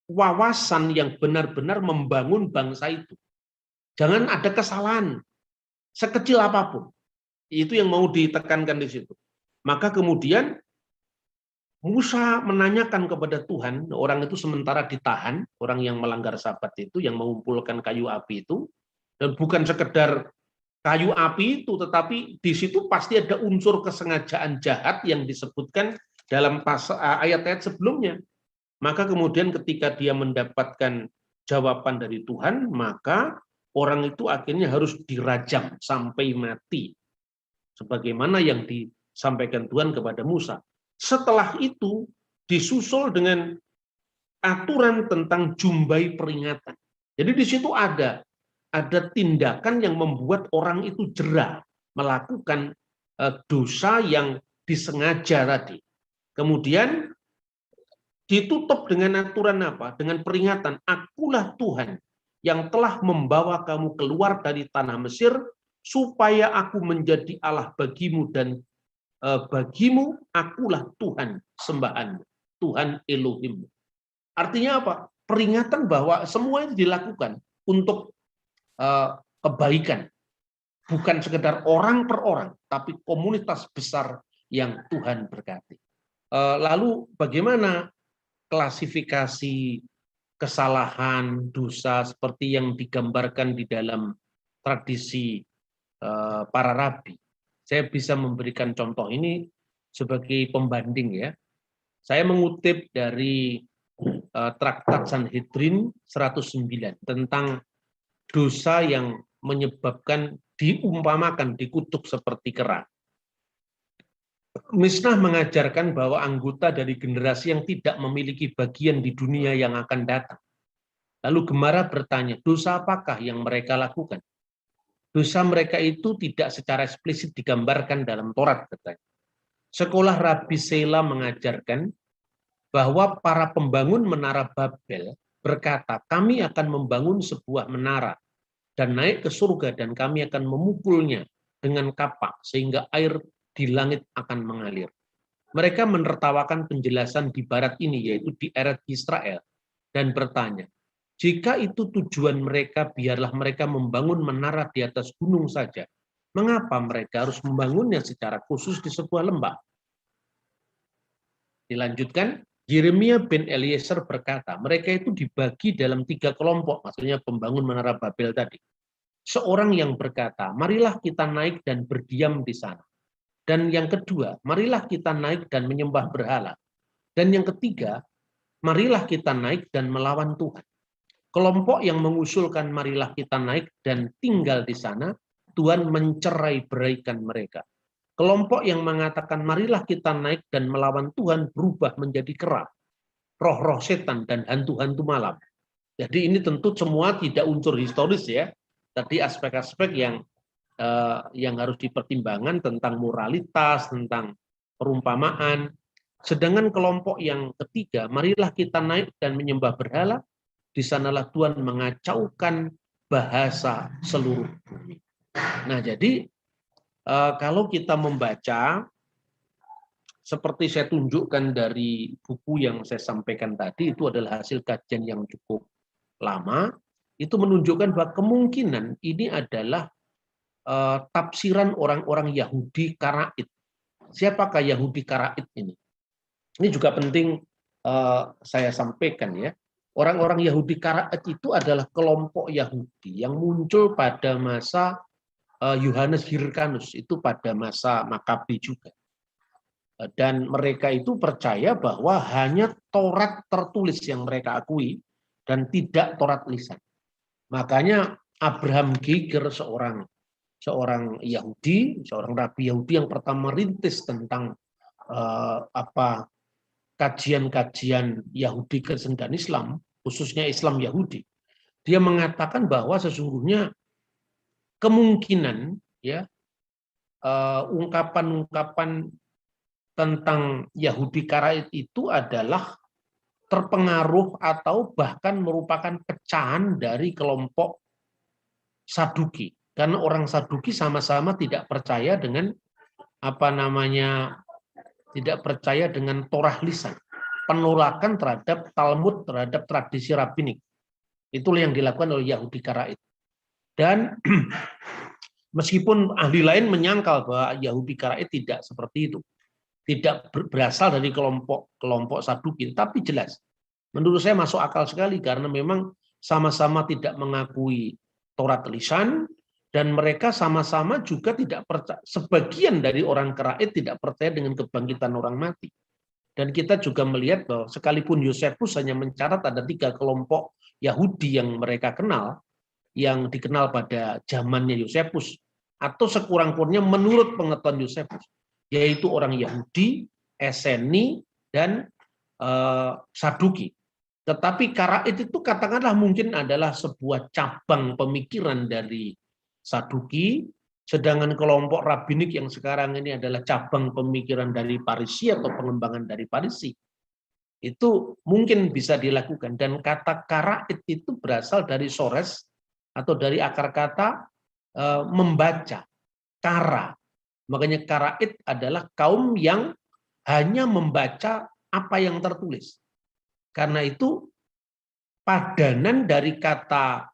wawasan yang benar-benar membangun bangsa itu. Jangan ada kesalahan sekecil apapun. Itu yang mau ditekankan di situ. Maka kemudian Musa menanyakan kepada Tuhan, orang itu sementara ditahan, orang yang melanggar Sabat itu, yang mengumpulkan kayu api itu, dan bukan sekedar kayu api itu, tetapi di situ pasti ada unsur kesengajaan jahat yang disebutkan dalam ayat-ayat sebelumnya. Maka kemudian ketika dia mendapatkan jawaban dari Tuhan, maka orang itu akhirnya harus dirajam sampai mati. Sebagaimana yang disampaikan Tuhan kepada Musa. Setelah itu disusul dengan aturan tentang jumbai peringatan. Jadi di situ ada tindakan yang membuat orang itu jera melakukan dosa yang disengaja tadi. Kemudian ditutup dengan aturan apa? Dengan peringatan, akulah Tuhan yang telah membawa kamu keluar dari tanah Mesir supaya aku menjadi Allah bagimu dan bagimu akulah Tuhan sembahanmu, Tuhan Elohimmu. Artinya apa? Peringatan bahwa semua itu dilakukan untuk kebaikan. Bukan sekedar orang per orang, tapi komunitas besar yang Tuhan berkati. Lalu bagaimana klasifikasi kesalahan, dosa seperti yang digambarkan di dalam tradisi para rabi? Saya bisa memberikan contoh ini sebagai pembanding ya. Saya mengutip dari Traktat Sanhedrin 109 tentang dosa yang menyebabkan diumpamakan dikutuk seperti kera. Misnah mengajarkan bahwa anggota dari generasi yang tidak memiliki bagian di dunia yang akan datang. Lalu Gemara bertanya, dosa apakah yang mereka lakukan? Dosa mereka itu tidak secara eksplisit digambarkan dalam Taurat, katanya. Sekolah Rabi Sela mengajarkan bahwa para pembangun menara Babel berkata, kami akan membangun sebuah menara dan naik ke surga dan kami akan memukulnya dengan kapak sehingga air di langit akan mengalir. Mereka menertawakan penjelasan di barat ini, yaitu di Eret Israel, dan bertanya, jika itu tujuan mereka, biarlah mereka membangun menara di atas gunung saja. Mengapa mereka harus membangunnya secara khusus di sebuah lembah? Dilanjutkan, Yeremia bin Eliezer berkata, mereka itu dibagi dalam 3 kelompok, maksudnya pembangun menara Babel tadi. Seorang yang berkata, marilah kita naik dan berdiam di sana. Dan yang kedua, marilah kita naik dan menyembah berhala. Dan yang ketiga, marilah kita naik dan melawan Tuhan. Kelompok yang mengusulkan marilah kita naik dan tinggal di sana, Tuhan mencerai beraikan mereka. Kelompok yang mengatakan marilah kita naik dan melawan Tuhan berubah menjadi kera, roh-roh setan dan hantu-hantu malam. Jadi ini tentu semua tidak unsur historis ya. Tadi aspek-aspek yang harus dipertimbangkan tentang moralitas, tentang perumpamaan. Sedangkan kelompok yang ketiga, marilah kita naik dan menyembah berhala, di sanalah Tuhan mengacaukan bahasa seluruh bumi. Nah, jadi kalau kita membaca, seperti saya tunjukkan dari buku yang saya sampaikan tadi, itu adalah hasil kajian yang cukup lama, itu menunjukkan bahwa kemungkinan ini adalah tafsiran orang-orang Yahudi Karaid. Siapakah Yahudi Karaid ini? Ini juga penting saya sampaikan ya. Orang-orang Yahudi Karaid itu adalah kelompok Yahudi yang muncul pada masa Yohanes Hyrcanus, itu pada masa Makabe juga. Dan mereka itu percaya bahwa hanya Taurat tertulis yang mereka akui dan tidak Taurat lisan. Makanya Abraham Geiger, seorang Yahudi, seorang rabi Yahudi yang pertama merintis tentang kajian-kajian Yahudi Kristen dan Islam, khususnya Islam Yahudi, dia mengatakan bahwa sesungguhnya kemungkinan ya ungkapan-ungkapan tentang Yahudi Karaid itu adalah terpengaruh atau bahkan merupakan pecahan dari kelompok Saduki. Karena orang Saduki sama-sama tidak percaya dengan tidak percaya dengan Torah lisan. Penolakan terhadap Talmud, terhadap tradisi rabbinik. Itulah yang dilakukan oleh Yahudi Karaid. Dan meskipun ahli lain menyangkal bahwa Yahudi Karaid tidak seperti itu, tidak berasal dari kelompok Saduki, tapi jelas menurut saya masuk akal sekali karena memang sama-sama tidak mengakui Taurat lisan dan mereka sama-sama juga tidak percaya, sebagian dari orang Karaid tidak percaya dengan kebangkitan orang mati. Dan kita juga melihat bahwa sekalipun Yosefus hanya mencatat ada 3 kelompok Yahudi yang mereka kenal, yang dikenal pada zamannya Yosefus, atau sekurang-kurangnya menurut pengetahuan Yosefus, yaitu orang Yahudi, Eseni, dan Saduki. Tetapi Karaid itu katakanlah mungkin adalah sebuah cabang pemikiran dari Saduki, sedangkan kelompok rabbinik yang sekarang ini adalah cabang pemikiran dari Parisi atau pengembangan dari Parisi. Itu mungkin bisa dilakukan. Dan kata Karaid itu berasal dari sores atau dari akar kata membaca, kara. Makanya Karaid adalah kaum yang hanya membaca apa yang tertulis. Karena itu padanan dari kata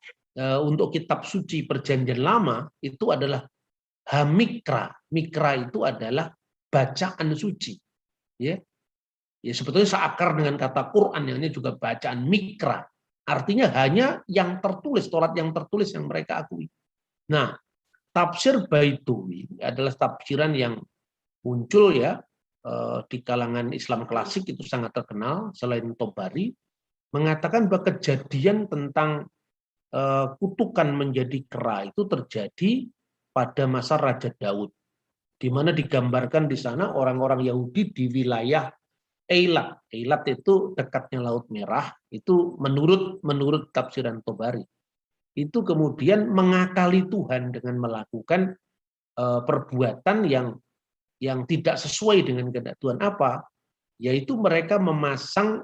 untuk kitab suci Perjanjian Lama itu adalah hamikra. Mikra itu adalah bacaan suci. Ya, sebetulnya seakar dengan kata Quran yang ini juga bacaan mikra. Artinya hanya yang tertulis, Taurat yang tertulis yang mereka akui. Nah, tafsir Baitawi adalah tafsiran yang muncul ya di kalangan Islam klasik, itu sangat terkenal selain Tobari, mengatakan bahwa kejadian tentang kutukan menjadi kera itu terjadi pada masa Raja Daud, di mana digambarkan di sana orang-orang Yahudi di wilayah Eilat. Eilat itu dekatnya Laut Merah, itu menurut tafsiran Tobari. Itu kemudian mengakali Tuhan dengan melakukan perbuatan yang tidak sesuai dengan kehendak Tuhan. Apa? Yaitu mereka memasang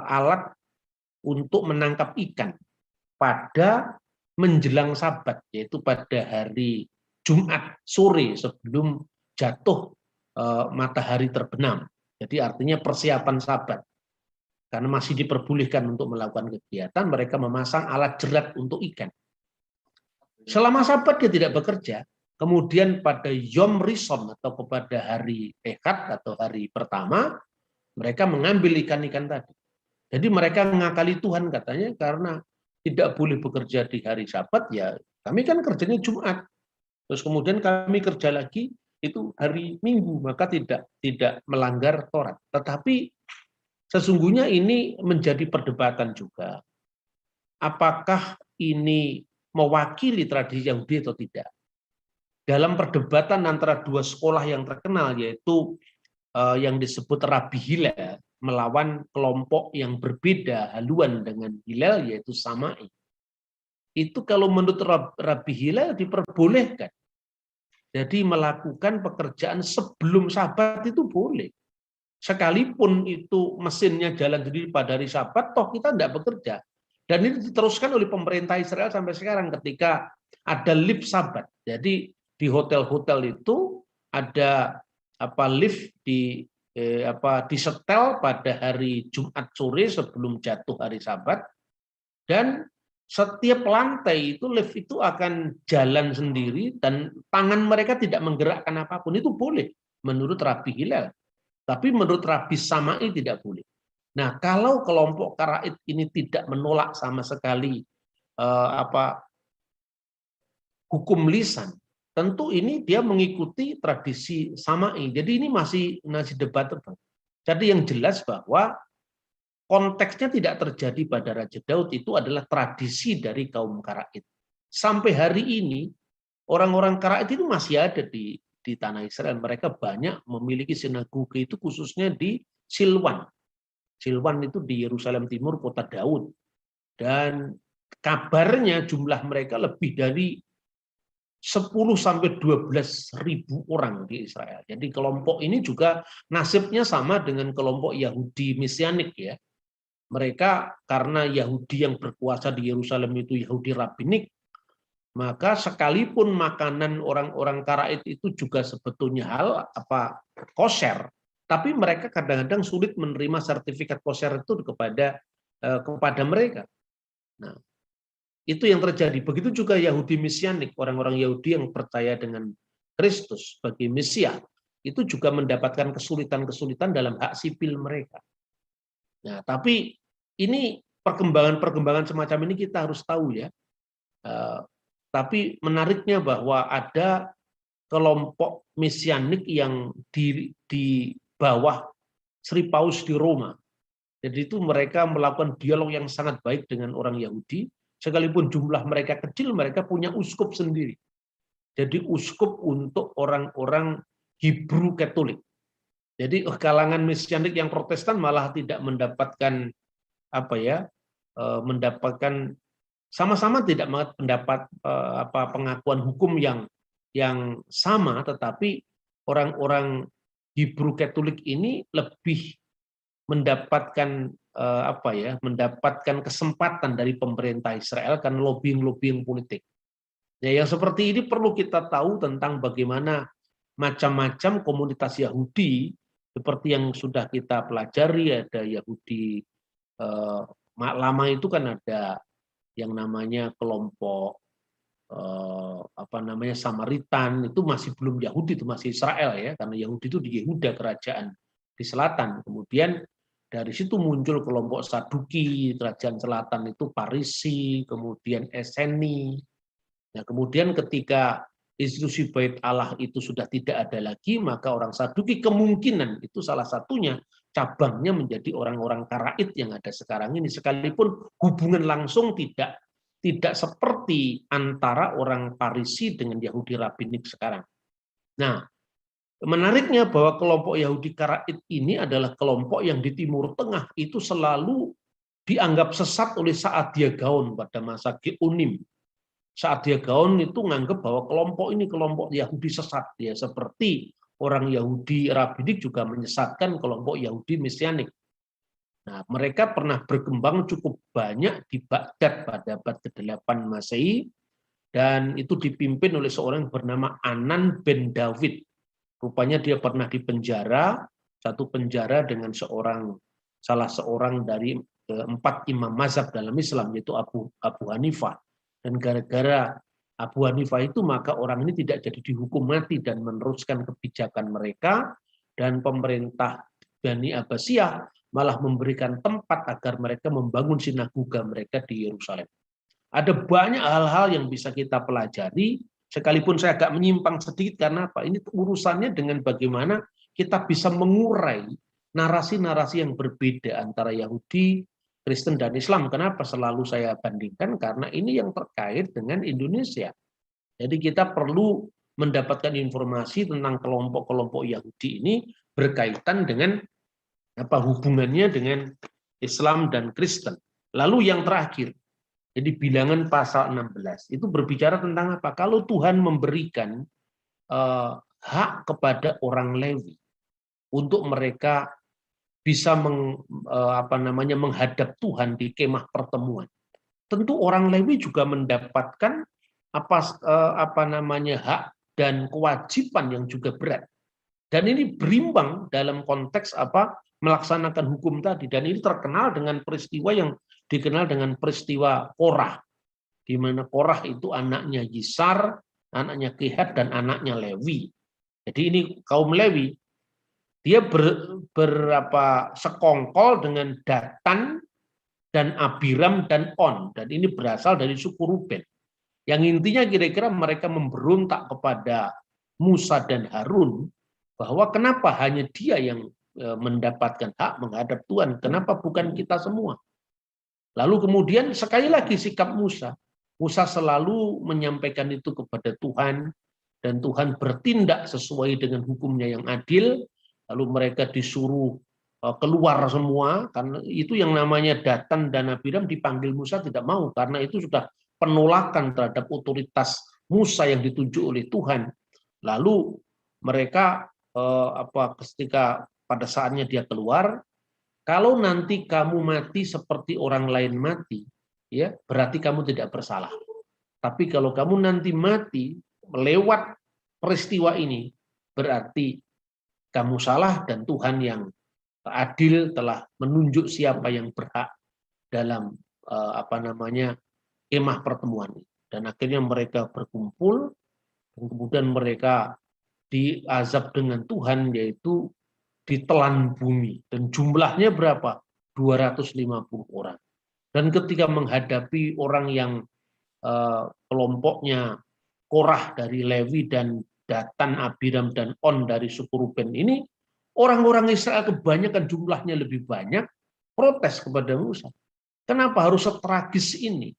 alat untuk menangkap ikan pada menjelang Sabat, yaitu pada hari Jumat sore sebelum jatuh matahari terbenam. Jadi artinya persiapan Sabat. Karena masih diperbolehkan untuk melakukan kegiatan, mereka memasang alat jerat untuk ikan. Selama Sabat dia tidak bekerja. Kemudian pada Yom Rishon atau kepada hari Ehad atau hari pertama, mereka mengambil ikan-ikan tadi. Jadi mereka mengakali Tuhan katanya karena tidak boleh bekerja di hari Sabat, ya kami kan kerjanya Jumat. Terus kemudian kami kerja lagi itu hari Minggu, maka tidak melanggar Taurat. Tetapi sesungguhnya ini menjadi perdebatan juga. Apakah ini mewakili tradisi Yahudi atau tidak? dalam perdebatan antara dua sekolah yang terkenal, yaitu yang disebut Rabi Hilal melawan kelompok yang berbeda haluan dengan Hilal, yaitu Sama'i. Itu kalau menurut Rabi Hilal diperbolehkan. Jadi melakukan pekerjaan sebelum Sabat itu boleh. Sekalipun itu mesinnya jalan sendiri pada hari Sabat, toh kita tidak bekerja. Dan ini diteruskan oleh pemerintah Israel sampai sekarang ketika ada lift Sabat. Jadi di hotel-hotel itu ada lift disetel pada hari Jumat sore sebelum jatuh hari Sabat, dan setiap lantai itu lift itu akan jalan sendiri dan tangan mereka tidak menggerakkan apapun. Itu boleh menurut Rabi Hilal. Tapi menurut Rabi Sama'i tidak boleh. Nah, kalau kelompok Karaid ini tidak menolak sama sekali hukum lisan, tentu ini dia mengikuti tradisi Sama'i. Jadi ini masih debatable. Jadi yang jelas bahwa konteksnya tidak terjadi pada Raja Daud, itu adalah tradisi dari kaum Karaid. Sampai hari ini orang-orang Karaid itu masih ada di tanah Israel. Mereka banyak memiliki sinagoge itu khususnya di Silwan. Silwan itu di Yerusalem Timur, kota Daud. Dan kabarnya jumlah mereka lebih dari 10 sampai 12 ribu orang di Israel. Jadi kelompok ini juga nasibnya sama dengan kelompok Yahudi Mesianik ya. Mereka karena Yahudi yang berkuasa di Yerusalem itu Yahudi Rabbinik, maka sekalipun makanan orang-orang Karaid itu juga sebetulnya kosher, tapi mereka kadang-kadang sulit menerima sertifikat kosher itu kepada mereka. Nah, itu yang terjadi. Begitu juga Yahudi Mesianik, orang-orang Yahudi yang percaya dengan Kristus sebagai Mesias, itu juga mendapatkan kesulitan-kesulitan dalam hak sipil mereka. Nah, tapi ini perkembangan-perkembangan semacam ini kita harus tahu ya. Tapi menariknya bahwa ada kelompok Mesianik yang di bawah Sri Paus di Roma. Jadi itu mereka melakukan dialog yang sangat baik dengan orang Yahudi. Sekalipun jumlah mereka kecil, mereka punya uskup sendiri. Jadi uskup untuk orang-orang Hebrew Katolik. Jadi kalangan Mesianik yang Protestan malah tidak mendapatkan mendapatkan sama-sama tidak mendapat pengakuan hukum yang sama, tetapi orang-orang Hebrew Katolik ini lebih mendapatkan mendapatkan kesempatan dari pemerintah Israel karena lobbying politik. Ya, yang seperti ini perlu kita tahu tentang bagaimana macam-macam komunitas Yahudi seperti yang sudah kita pelajari. Ada Yahudi lama itu kan ada yang namanya kelompok Samaritan, itu masih belum Yahudi, itu masih Israel ya, karena Yahudi itu di Yehuda, kerajaan di selatan. Kemudian dari situ muncul kelompok Saduki, kerajaan selatan itu Parisi, kemudian Eseni. Nah, kemudian ketika institusi Bait Allah itu sudah tidak ada lagi, maka orang Saduki kemungkinan itu salah satunya cabangnya menjadi orang-orang Karaid yang ada sekarang ini, sekalipun hubungan langsung tidak seperti antara orang Parisi dengan Yahudi Rabbinik sekarang. Nah, menariknya bahwa kelompok Yahudi Karaid ini adalah kelompok yang di Timur Tengah itu selalu dianggap sesat oleh Saadia Gaon pada masa Geonim. Saadia Gaon itu menganggap bahwa kelompok ini kelompok Yahudi sesat, ya, seperti orang Yahudi Rabbinik juga menyesatkan kelompok Yahudi Mesianik. Nah, mereka pernah berkembang cukup banyak di Baghdad pada abad ke-8 Masehi, dan itu dipimpin oleh seorang bernama Anan ben David. Rupanya dia pernah dipenjara, satu penjara dengan salah seorang dari 4 imam mazhab dalam Islam, yaitu Abu Hanifah. Dan gara-gara Abu Hanifah itu, maka orang ini tidak jadi dihukum mati dan meneruskan kebijakan mereka, dan pemerintah Bani Abbasiyah malah memberikan tempat agar mereka membangun sinagoga mereka di Yerusalem. Ada banyak hal-hal yang bisa kita pelajari, sekalipun saya agak menyimpang sedikit karena apa? Ini urusannya dengan bagaimana kita bisa mengurai narasi-narasi yang berbeda antara Yahudi, Kristen, dan Islam. Kenapa selalu saya bandingkan? Karena ini yang terkait dengan Indonesia. Jadi kita perlu mendapatkan informasi tentang kelompok-kelompok Yahudi ini berkaitan dengan hubungannya dengan Islam dan Kristen. Lalu yang terakhir, jadi Bilangan pasal 16 itu berbicara tentang apa? Kalau Tuhan memberikan hak kepada orang Lewi untuk mereka bisa menghadap Tuhan di kemah pertemuan. Tentu orang Lewi juga mendapatkan hak dan kewajiban yang juga berat. Dan ini berimbang dalam konteks melaksanakan hukum tadi. Dan ini terkenal dengan peristiwa yang dikenal dengan peristiwa Korah, di mana Korah itu anaknya Yisar, anaknya Kehat, dan anaknya Lewi. Jadi ini kaum Lewi, dia sekongkol dengan Datan dan Abiram dan On, dan ini berasal dari suku Ruben. Yang intinya kira-kira mereka memberontak kepada Musa dan Harun, bahwa kenapa hanya dia yang mendapatkan hak menghadap Tuhan, kenapa bukan kita semua? Lalu kemudian sekali lagi sikap Musa. Musa selalu menyampaikan itu kepada Tuhan, dan Tuhan bertindak sesuai dengan hukumnya yang adil. Lalu mereka disuruh keluar semua, karena itu yang namanya Datan dan Abiram dipanggil Musa tidak mau, karena itu sudah penolakan terhadap otoritas Musa yang ditunjuk oleh Tuhan. Lalu mereka ketika pada saatnya dia keluar, kalau nanti kamu mati seperti orang lain mati, ya berarti kamu tidak bersalah. Tapi kalau kamu nanti mati lewat peristiwa ini, berarti kamu salah dan Tuhan yang adil telah menunjuk siapa yang berhak dalam kemah pertemuan. Dan akhirnya mereka berkumpul, dan kemudian mereka diazab dengan Tuhan, yaitu ditelan bumi. Dan jumlahnya berapa? 250 orang. Dan ketika menghadapi orang yang kelompoknya Korah dari Lewi dan Datan, Abiram, dan On dari suku Ruben ini, orang-orang Israel kebanyakan jumlahnya lebih banyak, protes kepada Musa. Kenapa harus setragis ini?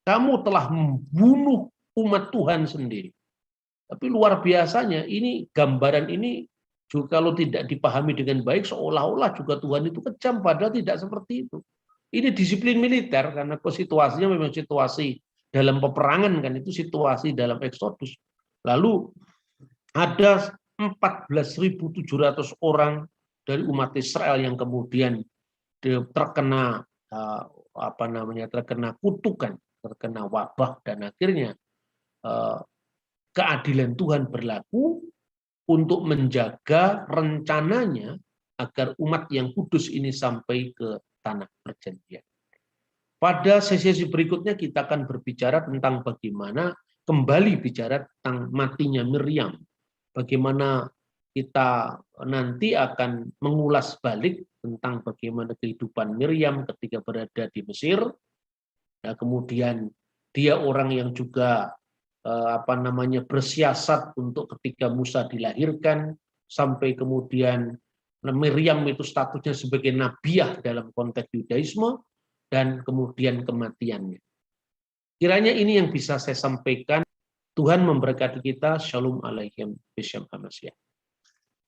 Kamu telah membunuh umat Tuhan sendiri. Tapi luar biasanya, ini gambaran ini juga kalau tidak dipahami dengan baik, seolah-olah juga Tuhan itu kejam, padahal tidak seperti itu. Ini disiplin militer, karena situasinya memang situasi dalam peperangan, kan itu situasi dalam Eksodus. Lalu ada 14.700 orang dari umat Israel yang kemudian terkena terkena kutukan, terkena wabah, dan akhirnya keadilan Tuhan berlaku untuk menjaga rencananya agar umat yang kudus ini sampai ke tanah perjanjian. Pada sesi berikutnya kita akan berbicara tentang bagaimana kembali bicara tentang matinya Miriam. Bagaimana kita nanti akan mengulas balik tentang bagaimana kehidupan Miriam ketika berada di Mesir. Nah, kemudian dia orang yang juga bersiasat untuk ketika Musa dilahirkan, sampai kemudian Miriam itu statusnya sebagai nabiah dalam konteks Yudaisme, dan kemudian kematiannya. Kiranya ini yang bisa saya sampaikan. Tuhan memberkati kita. Shalom alaikum. B'Shem HaMashiach.